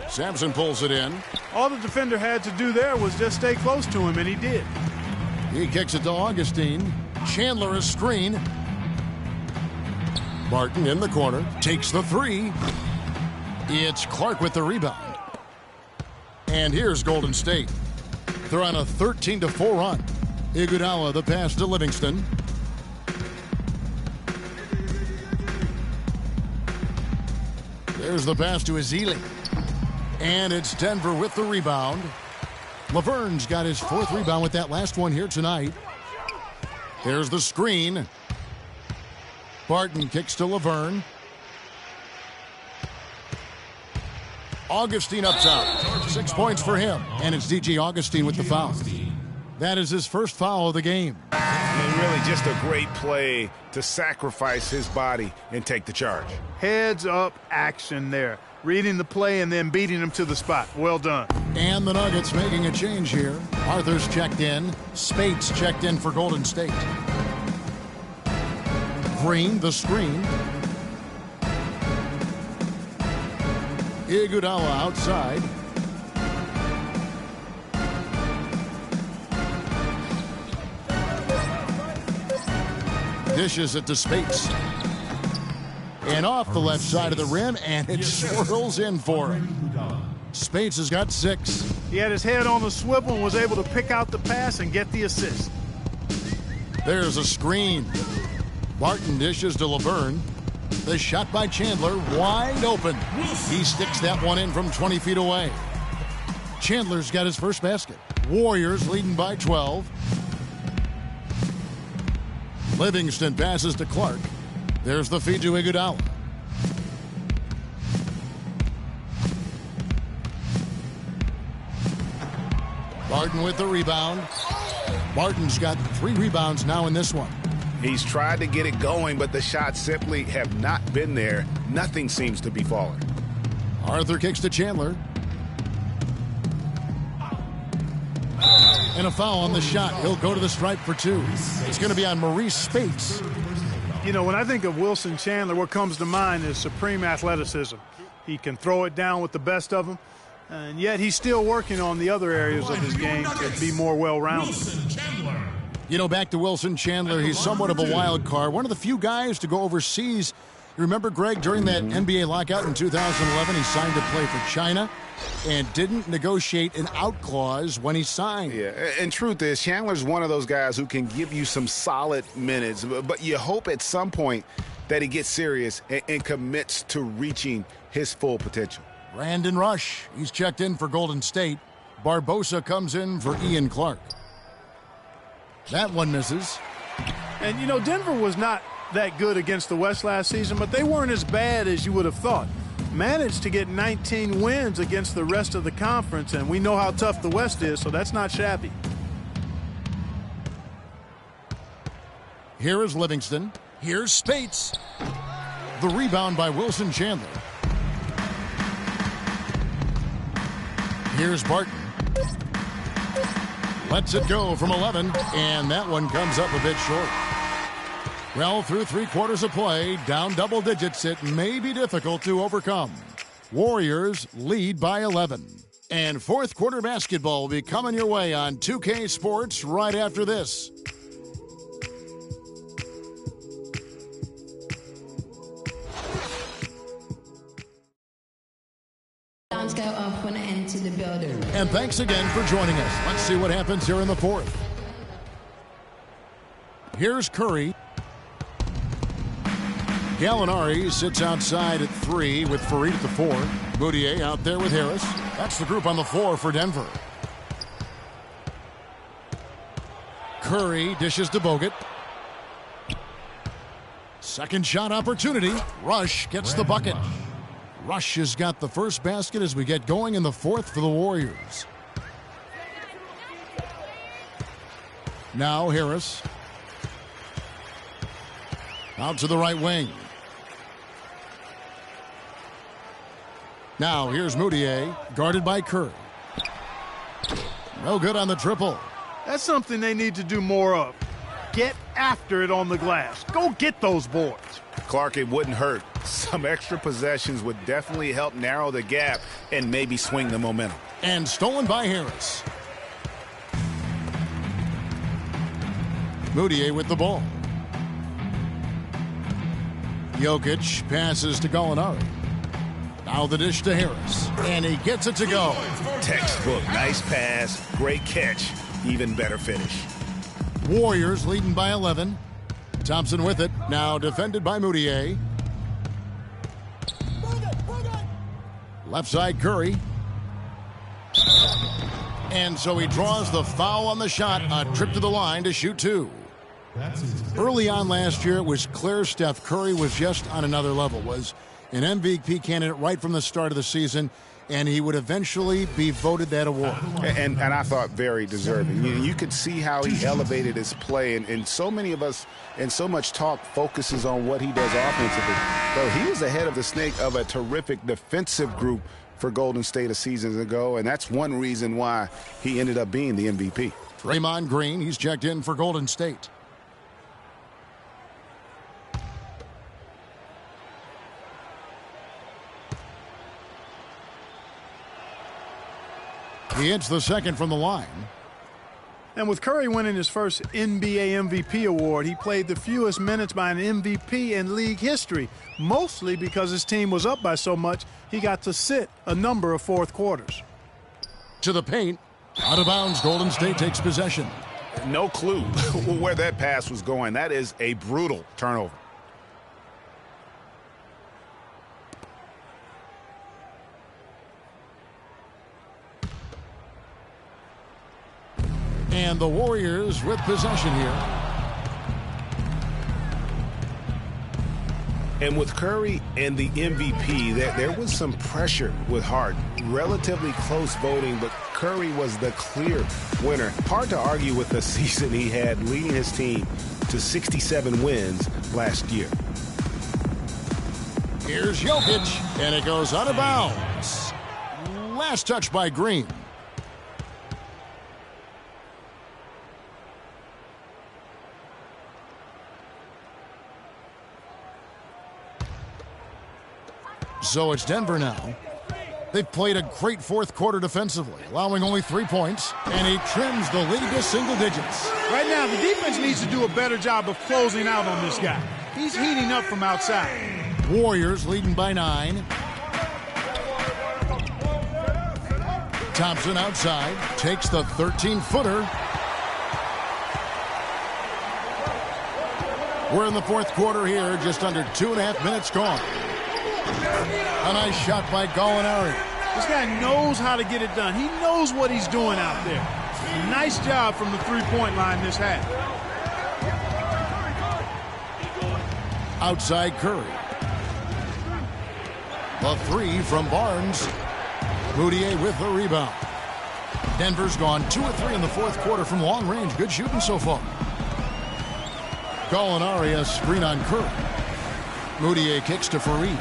Sampson pulls it in. All the defender had to do there was just stay close to him, and he did. He kicks it to Augustine. Chandler a screen. Barton in the corner. Takes the 3. It's Clark with the rebound. And here's Golden State. They're on a 13-4 run. Iguodala the pass to Livingston. There's the pass to Ezeli. And it's Denver with the rebound. Laverne's got his 4th rebound with that last one here tonight. There's the screen. Barton kicks to Laverne. Augustine up top. 6 points for him. And it's DJ Augustine with the foul. That is his first foul of the game. And really just a great play to sacrifice his body and take the charge. Heads up action there. Reading the play and then beating him to the spot. Well done. And the Nuggets making a change here. Arthur's checked in. Spates checked in for Golden State. Green, the screen. Iguodala outside. Dishes it to Spates. And off the left side of the rim, and it swirls in for him. Spates has got 6. He had his head on the swivel and was able to pick out the pass and get the assist. There's a screen. Barton dishes to Laverne. The shot by Chandler, wide open. He sticks that one in from 20 feet away. Chandler's got his first basket. Warriors leading by 12. Livingston passes to Clark. There's the feed to Iguodala. Barton with the rebound. Barton's got 3 rebounds now in this one. He's tried to get it going, but the shots simply have not been there. Nothing seems to be falling. Arthur kicks to Chandler. And a foul on the shot. He'll go to the stripe for 2. It's going to be on Maurice Spates. You know, when I think of Wilson Chandler, what comes to mind is supreme athleticism. He can throw it down with the best of them, and yet he's still working on the other areas of his game to be more well-rounded. You know, back to Wilson Chandler, he's somewhat of a wild card. One of the few guys to go overseas. You remember, Greg, during that NBA lockout in 2011, he signed to play for China and didn't negotiate an out clause when he signed. Yeah, and truth is, Chandler's one of those guys who can give you some solid minutes, but you hope at some point that he gets serious and commits to reaching his full potential. Brandon Rush, he's checked in for Golden State. Barbosa comes in for Ian Clark. That one misses. And, you know, Denver was not that good against the West last season, but they weren't as bad as you would have thought. Managed to get 19 wins against the rest of the conference, and we know how tough the West is, so that's not shabby. Here is Livingston. Here's Spates. The rebound by Wilson Chandler. Here's Barton. Lets it go from 11, and that one comes up a bit short. Well, through 3 quarters of play, down double digits, it may be difficult to overcome. Warriors lead by 11. And fourth quarter basketball will be coming your way on 2K Sports right after this. Go off when I enter the building. And thanks again for joining us. Let's see what happens here in the fourth. Here's Curry. Gallinari sits outside at 3 with Faried at the 4. Mudiay out there with Harris. That's the group on the floor for Denver. Curry dishes to Bogut. Second shot opportunity. Rush gets the bucket. Rush has got the first basket as we get going in the fourth for the Warriors. Now Harris. Out to the right wing. Now here's Mudiay, guarded by Curry. No good on the triple. That's something they need to do more of. Get after it on the glass. Go get those boards. Clark, it wouldn't hurt. Some extra possessions would definitely help narrow the gap and maybe swing the momentum. And stolen by Harris. Mudiay with the ball. Jokic passes to Gallinari. Now the dish to Harris. And he gets it to go. Textbook. Nice pass. Great catch. Even better finish. Warriors leading by 11. Thompson with it. Now defended by Mudiay. Left side Curry. And so he draws the foul on the shot. A trip to the line to shoot 2. Early on last year, it was clear Steph Curry was just on another level. Was an MVP candidate right from the start of the season, and he would eventually be voted that award. And I thought very deserving. You could see how he elevated his play, and so many of us and so much talk focuses on what he does offensively. So he was ahead of the snake of a terrific defensive group for Golden State a season ago, and that's one reason why he ended up being the MVP. Draymond Green, he's checked in for Golden State. He hits the second from the line. And with Curry winning his first NBA MVP award, he played the fewest minutes by an MVP in league history, mostly because his team was up by so much he got to sit a number of fourth quarters. To the paint. Out of bounds, Golden State takes possession. No clue where that pass was going. That is a brutal turnover. And the Warriors with possession here. And with Curry and the MVP, there was some pressure with Harden. Relatively close voting, but Curry was the clear winner. Hard to argue with the season he had, leading his team to 67 wins last year. Here's Jokic, and it goes out of bounds. Last touch by Green. So it's Denver now. They've played a great fourth quarter defensively, allowing only 3 points, and he trims the lead to single digits. Right now, the defense needs to do a better job of closing out on this guy. He's heating up from outside. Warriors leading by 9. Thompson outside, takes the 13-footer. We're in the fourth quarter here, just under 2.5 minutes gone. A nice shot by Gallinari. This guy knows how to get it done. He knows what he's doing out there. Nice job from the three-point line this half. Outside Curry. The 3 from Barnes. Mudiay with the rebound. Denver's gone 2 of 3 in the fourth quarter from long range. Good shooting so far. Gallinari a screen on Curry. Mudiay kicks to Faried.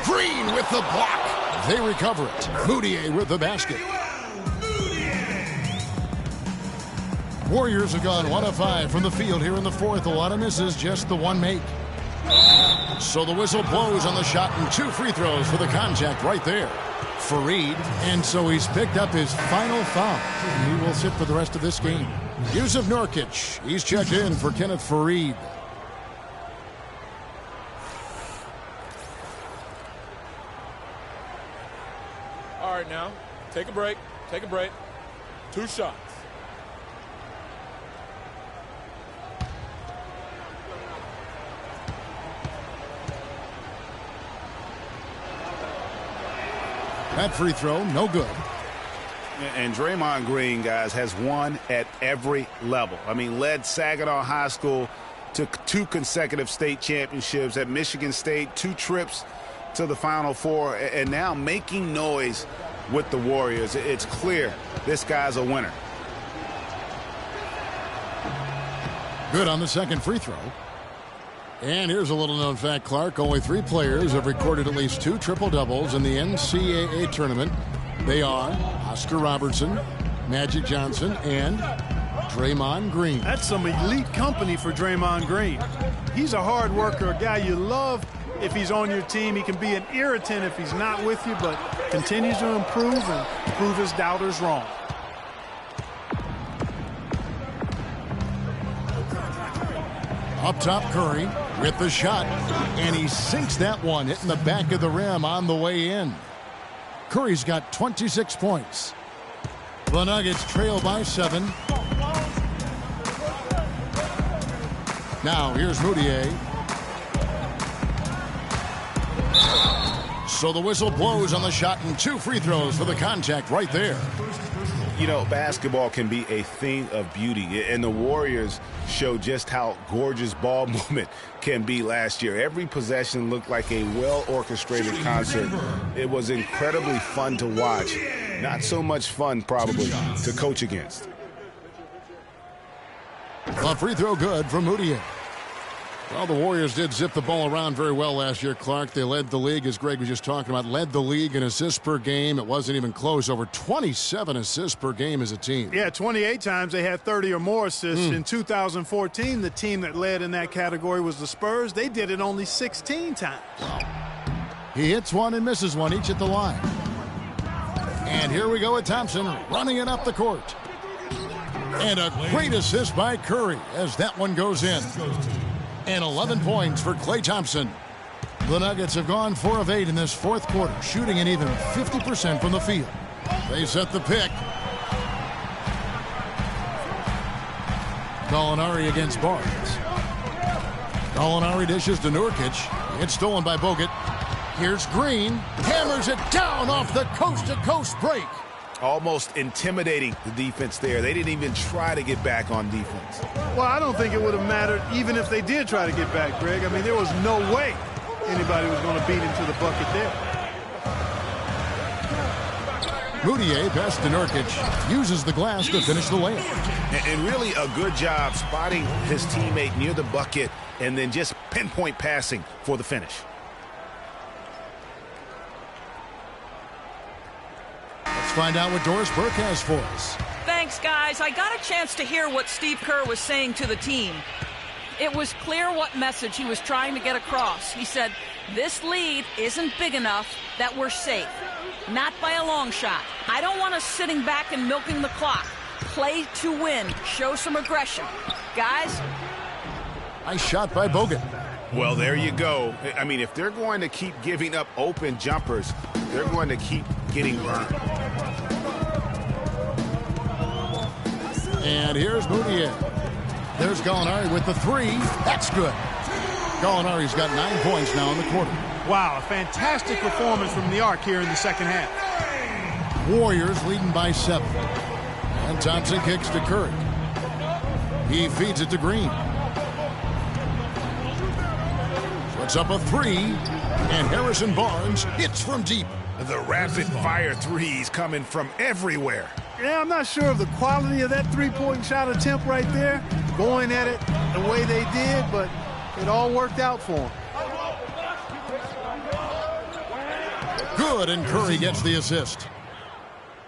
Green with the block. They recover it. Moutier with the basket. Warriors have gone 1 of 5 from the field here in the fourth. A lot of misses, just the one make. So the whistle blows on the shot and 2 free throws for the contact right there. Faried, and so he's picked up his final foul. He will sit for the rest of this game. Jusuf Nurkic, he's checked in for Kenneth Faried. All right, now, take a break. Take a break. 2 shots. That free throw, no good. And Draymond Green, guys, has won at every level. I mean, led Saginaw High School to 2 consecutive state championships at Michigan State, 2 trips to the Final Four, and now making noise with the Warriors. It's clear this guy's a winner. Good on the second free throw. And here's a little-known fact, Clark. Only 3 players have recorded at least 2 triple-doubles in the NCAA tournament. They are Oscar Robertson, Magic Johnson, and Draymond Green. That's some elite company for Draymond Green. He's a hard worker, a guy you love if he's on your team. He can be an irritant if he's not with you, but continues to improve and prove his doubters wrong. Up top, Curry with the shot, and he sinks that one, hitting the back of the rim on the way in. Curry's got 26 points. The Nuggets trail by 7. Now, here's Moutier. So the whistle blows on the shot and 2 free throws for the contact right there. You know, basketball can be a thing of beauty, and the Warriors show just how gorgeous ball movement can be last year. Every possession looked like a well-orchestrated concert. It was incredibly fun to watch. Not so much fun, probably, to coach against. A free throw good from Moutier. Well, the Warriors did zip the ball around very well last year, Clark. They led the league, as Greg was just talking about, led the league in assists per game. It wasn't even close. Over 27 assists per game as a team. Yeah, 28 times they had 30 or more assists. In 2014, the team that led in that category was the Spurs. They did it only 16 times. He hits one and misses one, each at the line. And here we go with Thompson running it up the court. And a great assist by Curry as that one goes in. And 11 points for Klay Thompson. The Nuggets have gone 4 of 8 in this fourth quarter, shooting an even 50% from the field. They set the pick. Gallinari against Barnes. Gallinari dishes to Nurkic. It's stolen by Bogut. Here's Green. Hammers it down off the coast-to-coast break. Almost intimidating the defense there. They didn't even try to get back on defense. Well, I don't think it would have mattered even if they did try to get back, Greg. I mean, there was no way anybody was going to beat him to the bucket there. Moutier, pass to Nurkic, uses the glass to finish the layup. And really a good job spotting his teammate near the bucket and then just pinpoint passing for the finish. Let's find out what Doris Burke has for us. Thanks, guys. I got a chance to hear what Steve Kerr was saying to the team. It was clear what message he was trying to get across. He said, this lead isn't big enough that we're safe. Not by a long shot. I don't want us sitting back and milking the clock. Play to win. Show some aggression. Guys? Nice shot by Bogut. Well, there you go. I mean, if they're going to keep giving up open jumpers, they're going to keep getting burned. And here's Moutier. There's Gallinari with the 3. That's good. Gallinari's got 9 points now in the quarter. Wow, a fantastic performance from the Arc here in the second half. Warriors leading by 7. And Thompson kicks to Curry. He feeds it to Green. Puts up a 3. And Harrison Barnes hits from deep. The rapid-fire threes coming from everywhere. Yeah, I'm not sure of the quality of that three-point shot attempt right there, going at it the way they did, but it all worked out for them. good, and Curry gets the assist.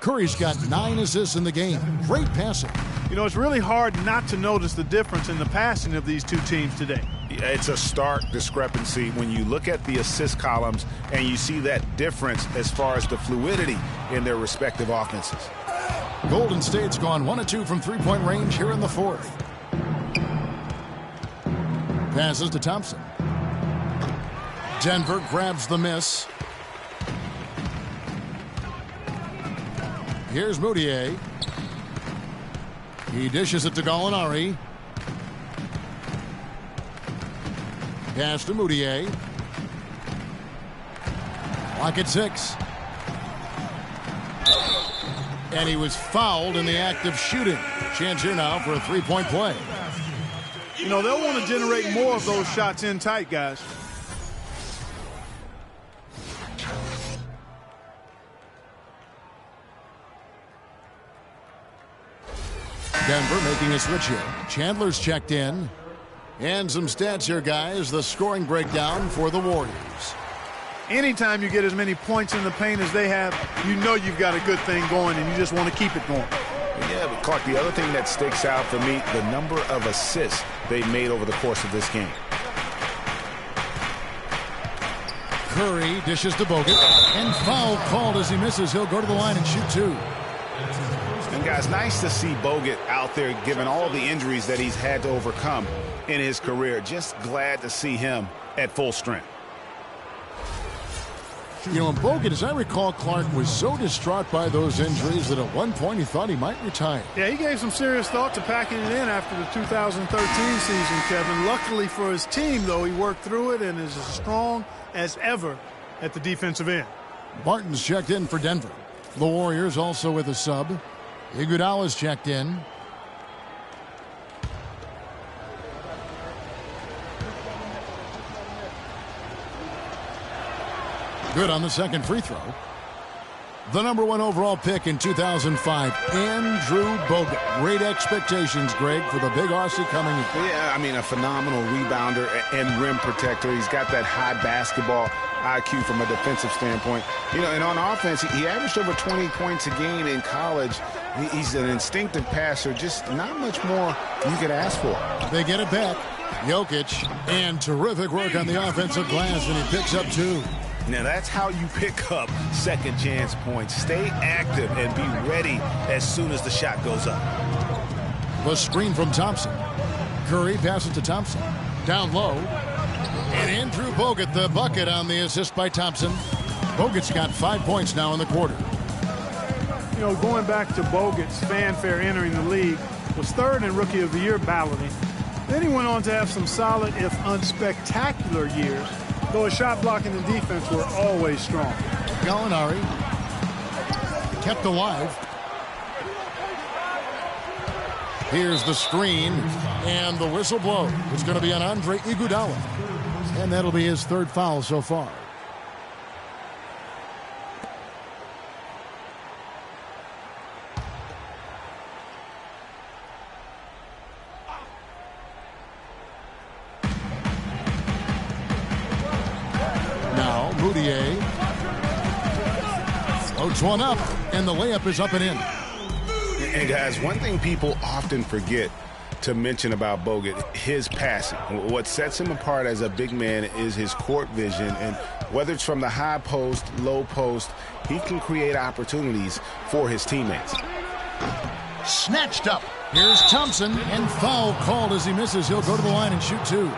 Curry's got 9 assists in the game. Great passing. You know, it's really hard not to notice the difference in the passing of these two teams today. It's a stark discrepancy when you look at the assist columns and you see that difference as far as the fluidity in their respective offenses. Golden State's gone 1 of 2 from three-point range here in the fourth. Passes to Thompson. Denver grabs the miss. Here's Moutier. He dishes it to Gallinari. Pass to Moutier. Clock at 6. And he was fouled in the act of shooting. Chance here now for a three-point play. You know, they'll want to generate more of those shots in tight, guys. Denver making a switch here. Chandler's checked in. And some stats here, guys. The scoring breakdown for the Warriors. Anytime you get as many points in the paint as they have, you know you've got a good thing going, and you just want to keep it going. Yeah, but Clark, the other thing that sticks out for me, the number of assists they made over the course of this game. Curry dishes to Bogut, and foul called as he misses. He'll go to the line and shoot 2. And guys, nice to see Bogut out there given all the injuries that he's had to overcome in his career. Just glad to see him at full strength. You know, Bogut, as I recall, Clark was so distraught by those injuries that at one point he thought he might retire. Yeah, he gave some serious thought to packing it in after the 2013 season, Kevin. Luckily for his team, though, he worked through it and is as strong as ever at the defensive end. Barton's checked in for Denver. The Warriors also with a sub. Iguodala's checked in. Good on the second free throw. The #1 overall pick in 2005, Andrew Bogut. Great expectations, Greg, for the big Aussie coming in. Yeah, I mean, a phenomenal rebounder and rim protector. He's got that high basketball IQ from a defensive standpoint. You know, and on offense, he averaged over 20 points a game in college. He's an instinctive passer, just not much more you could ask for. They get it back. Jokic, and terrific work on the offensive glass, and he picks up 2. Now that's how you pick up second chance points. Stay active and be ready as soon as the shot goes up. The screen from Thompson. Curry passes to Thompson. Down low. And Andrew Bogut, the bucket on the assist by Thompson. Bogut's got 5 points now in the quarter. You know, going back to Bogut's fanfare entering the league, was 3rd in Rookie of the Year balloting. Then he went on to have some solid, if unspectacular, years, though his shot blocking and defense were always strong. Gallinari kept alive. Here's the screen, and the whistle blows. It's going to be on Andre Iguodala, and that'll be his 3rd foul so far. Moutier floats one up, and the layup is up and in. And guys, one thing people often forget to mention about Bogut, his passing. What sets him apart as a big man is his court vision, and whether it's from the high post, low post, he can create opportunities for his teammates. Snatched up. Here's Thompson, and foul called as he misses. He'll go to the line and shoot 2.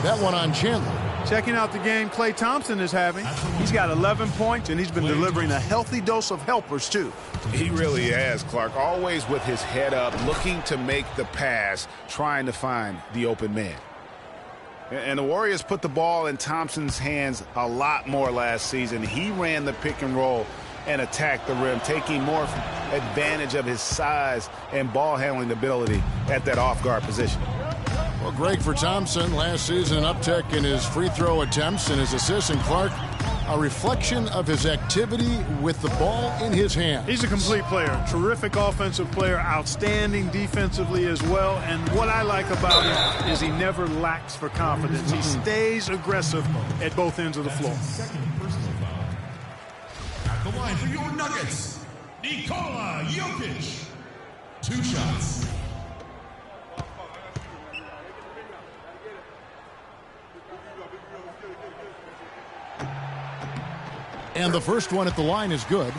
That one on Chandler. Checking out the game Klay Thompson is having. He's got 11 points, and he's been delivering a healthy dose of helpers, too. He really has, Clark. Always with his head up, looking to make the pass, trying to find the open man. And the Warriors put the ball in Thompson's hands a lot more last season. He ran the pick and roll and attacked the rim, taking more advantage of his size and ball handling ability at that off-guard position. Well, Greg, for Thompson, last season an uptick in his free throw attempts and his assists, and Clark, a reflection of his activity with the ball in his hand. He's a complete player, terrific offensive player, outstanding defensively as well, and what I like about him is he never lacks for confidence. He stays aggressive at both ends of the floor. line for your Nuggets, Nikola Jokic. 2 shots. And the first one at the line is good.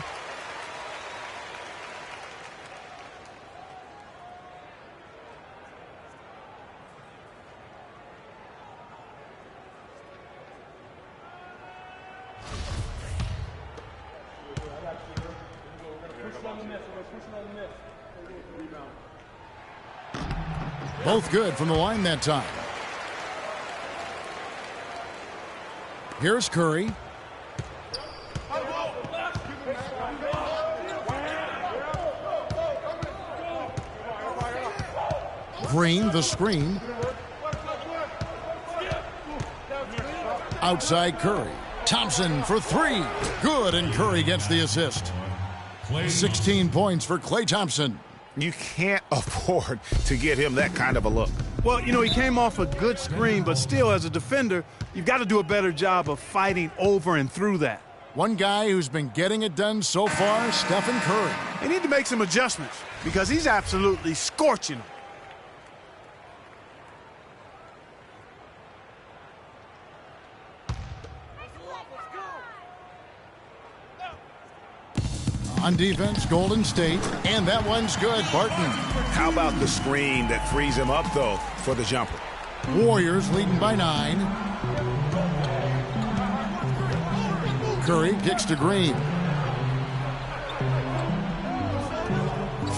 Both good from the line that time. Here's Curry. Green, the screen. Outside Curry. Thompson for 3. Good, and Curry gets the assist. 16 points for Klay Thompson. You can't afford to get him that kind of a look. Well, you know, he came off a good screen, but still, as a defender, you've got to do a better job of fighting over and through that. One guy who's been getting it done so far, Stephen Curry. They need to make some adjustments because he's absolutely scorching them. On defense, Golden State, and that one's good. Barton. How about the screen that frees him up, though, for the jumper? Warriors leading by 9. Curry kicks to Green.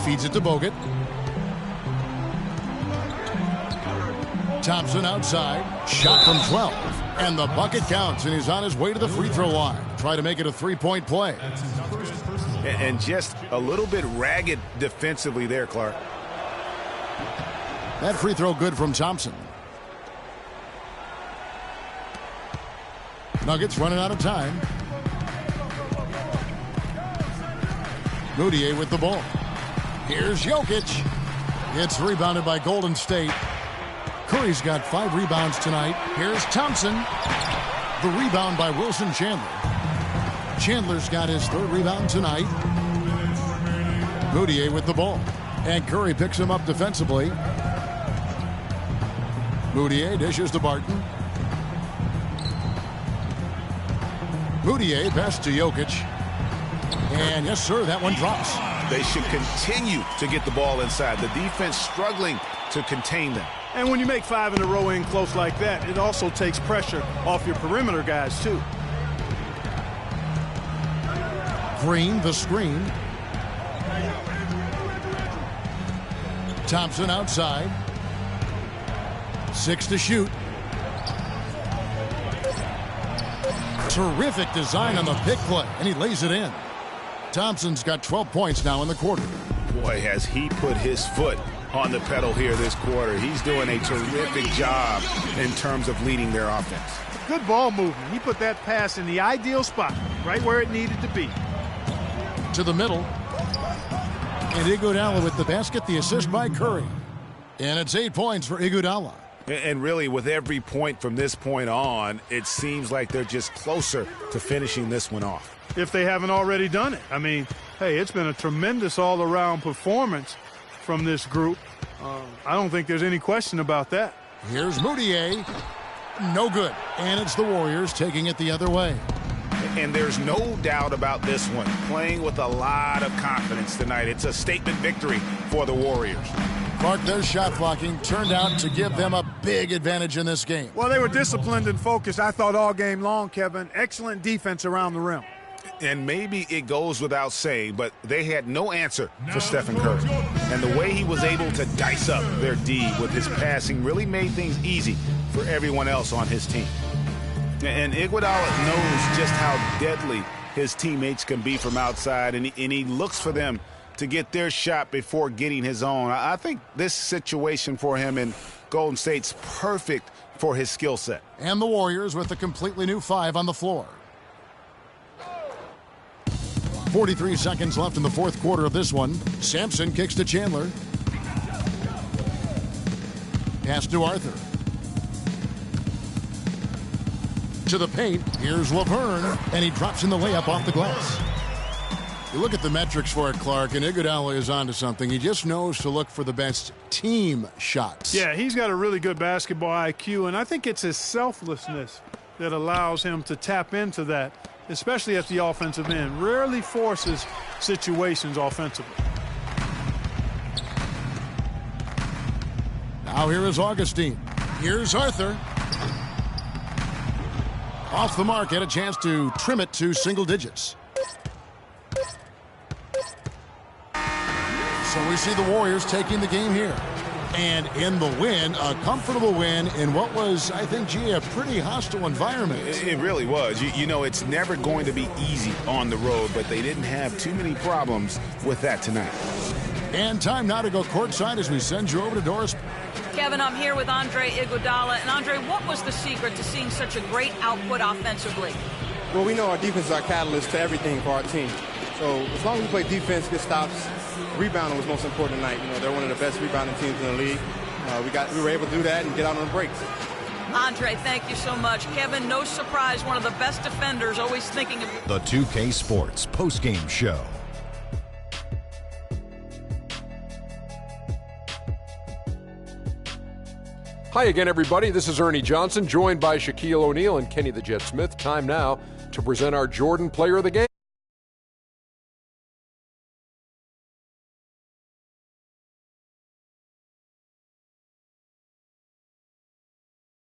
Feeds it to Bogut. Thompson outside. Shot from 12. And the bucket counts, and he's on his way to the free throw line. Try to make it a 3-point play. And just a little bit ragged defensively there, Clark. That free throw good from Thompson. Nuggets running out of time. Moutier with the ball. Here's Jokic. It's rebounded by Golden State. Curry's got 5 rebounds tonight. Here's Thompson. The rebound by Wilson Chandler. Chandler's got his 3rd rebound tonight. Moutier with the ball. And Curry picks him up defensively. Moutier dishes to Barton. Moutier pass to Jokic. And yes, sir, that one drops. They should continue to get the ball inside. The defense struggling to contain them. And when you make 5 in a row in close like that, it also takes pressure off your perimeter guys, too. Green, the screen. Thompson outside. 6 to shoot. Terrific design on the pick play, and he lays it in. Thompson's got 12 points now in the quarter. Boy, has he put his foot on the pedal here this quarter. He's doing a terrific job in terms of leading their offense. Good ball movement. He put that pass in the ideal spot, right where it needed to be. To the middle. And Iguodala with the basket, the assist by Curry. And it's 8 points for Iguodala. And really, with every point from this point on, it seems like they're just closer to finishing this one off. If they haven't already done it. I mean, hey, it's been a tremendous all-around performance from this group. I don't think there's any question about that. Here's Moutier. No good. And it's the Warriors taking it the other way. And there's no doubt about this one. Playing with a lot of confidence tonight. It's a statement victory for the Warriors. Clark, their shot blocking turned out to give them a big advantage in this game. Well, they were disciplined and focused, I thought, all game long, Kevin. Excellent defense around the rim. And maybe it goes without saying, but they had no answer for Stephen Curry. And the way he was able to dice up their D with his passing really made things easy for everyone else on his team. And Iguodala knows just how deadly his teammates can be from outside, and he looks for them to get their shot before getting his own. I think this situation for him in Golden State's perfect for his skill set. And the Warriors with a completely new 5 on the floor. 43 seconds left in the fourth quarter of this one. Sampson kicks to Chandler. Pass to Arthur. To the paint. Here's Laverne, and he drops in the layup off the glass. You look at the metrics for it, Clark, and Iguodala is onto something. He just knows to look for the best team shots. Yeah, he's got a really good basketball IQ, and I think it's his selflessness that allows him to tap into that, especially at the offensive end. Rarely forces situations offensively. Now here is Augustine. Here's Arthur. Off the mark, had a chance to trim it to single digits. So we see the Warriors taking the game here. And in the win, a comfortable win in what was, I think, a pretty hostile environment. It really was. You know, it's never going to be easy on the road, but they didn't have too many problems with that tonight. And time now to go courtside as we send you over to Doris. Kevin, I'm here with Andre Iguodala. And Andre, what was the secret to seeing such a great output offensively? Well, we know our defense is our catalyst to everything for our team. So as long as we play defense, get stops, rebounding was most important tonight. You know, they're one of the best rebounding teams in the league. We were able to do that and get out on the breaks. Andre, thank you so much. Kevin, no surprise, one of the best defenders, always thinking of... The 2K Sports postgame show. Hi again, everybody. This is Ernie Johnson, joined by Shaquille O'Neal and Kenny the Jet Smith. Time now to present our Jordan Player of the Game.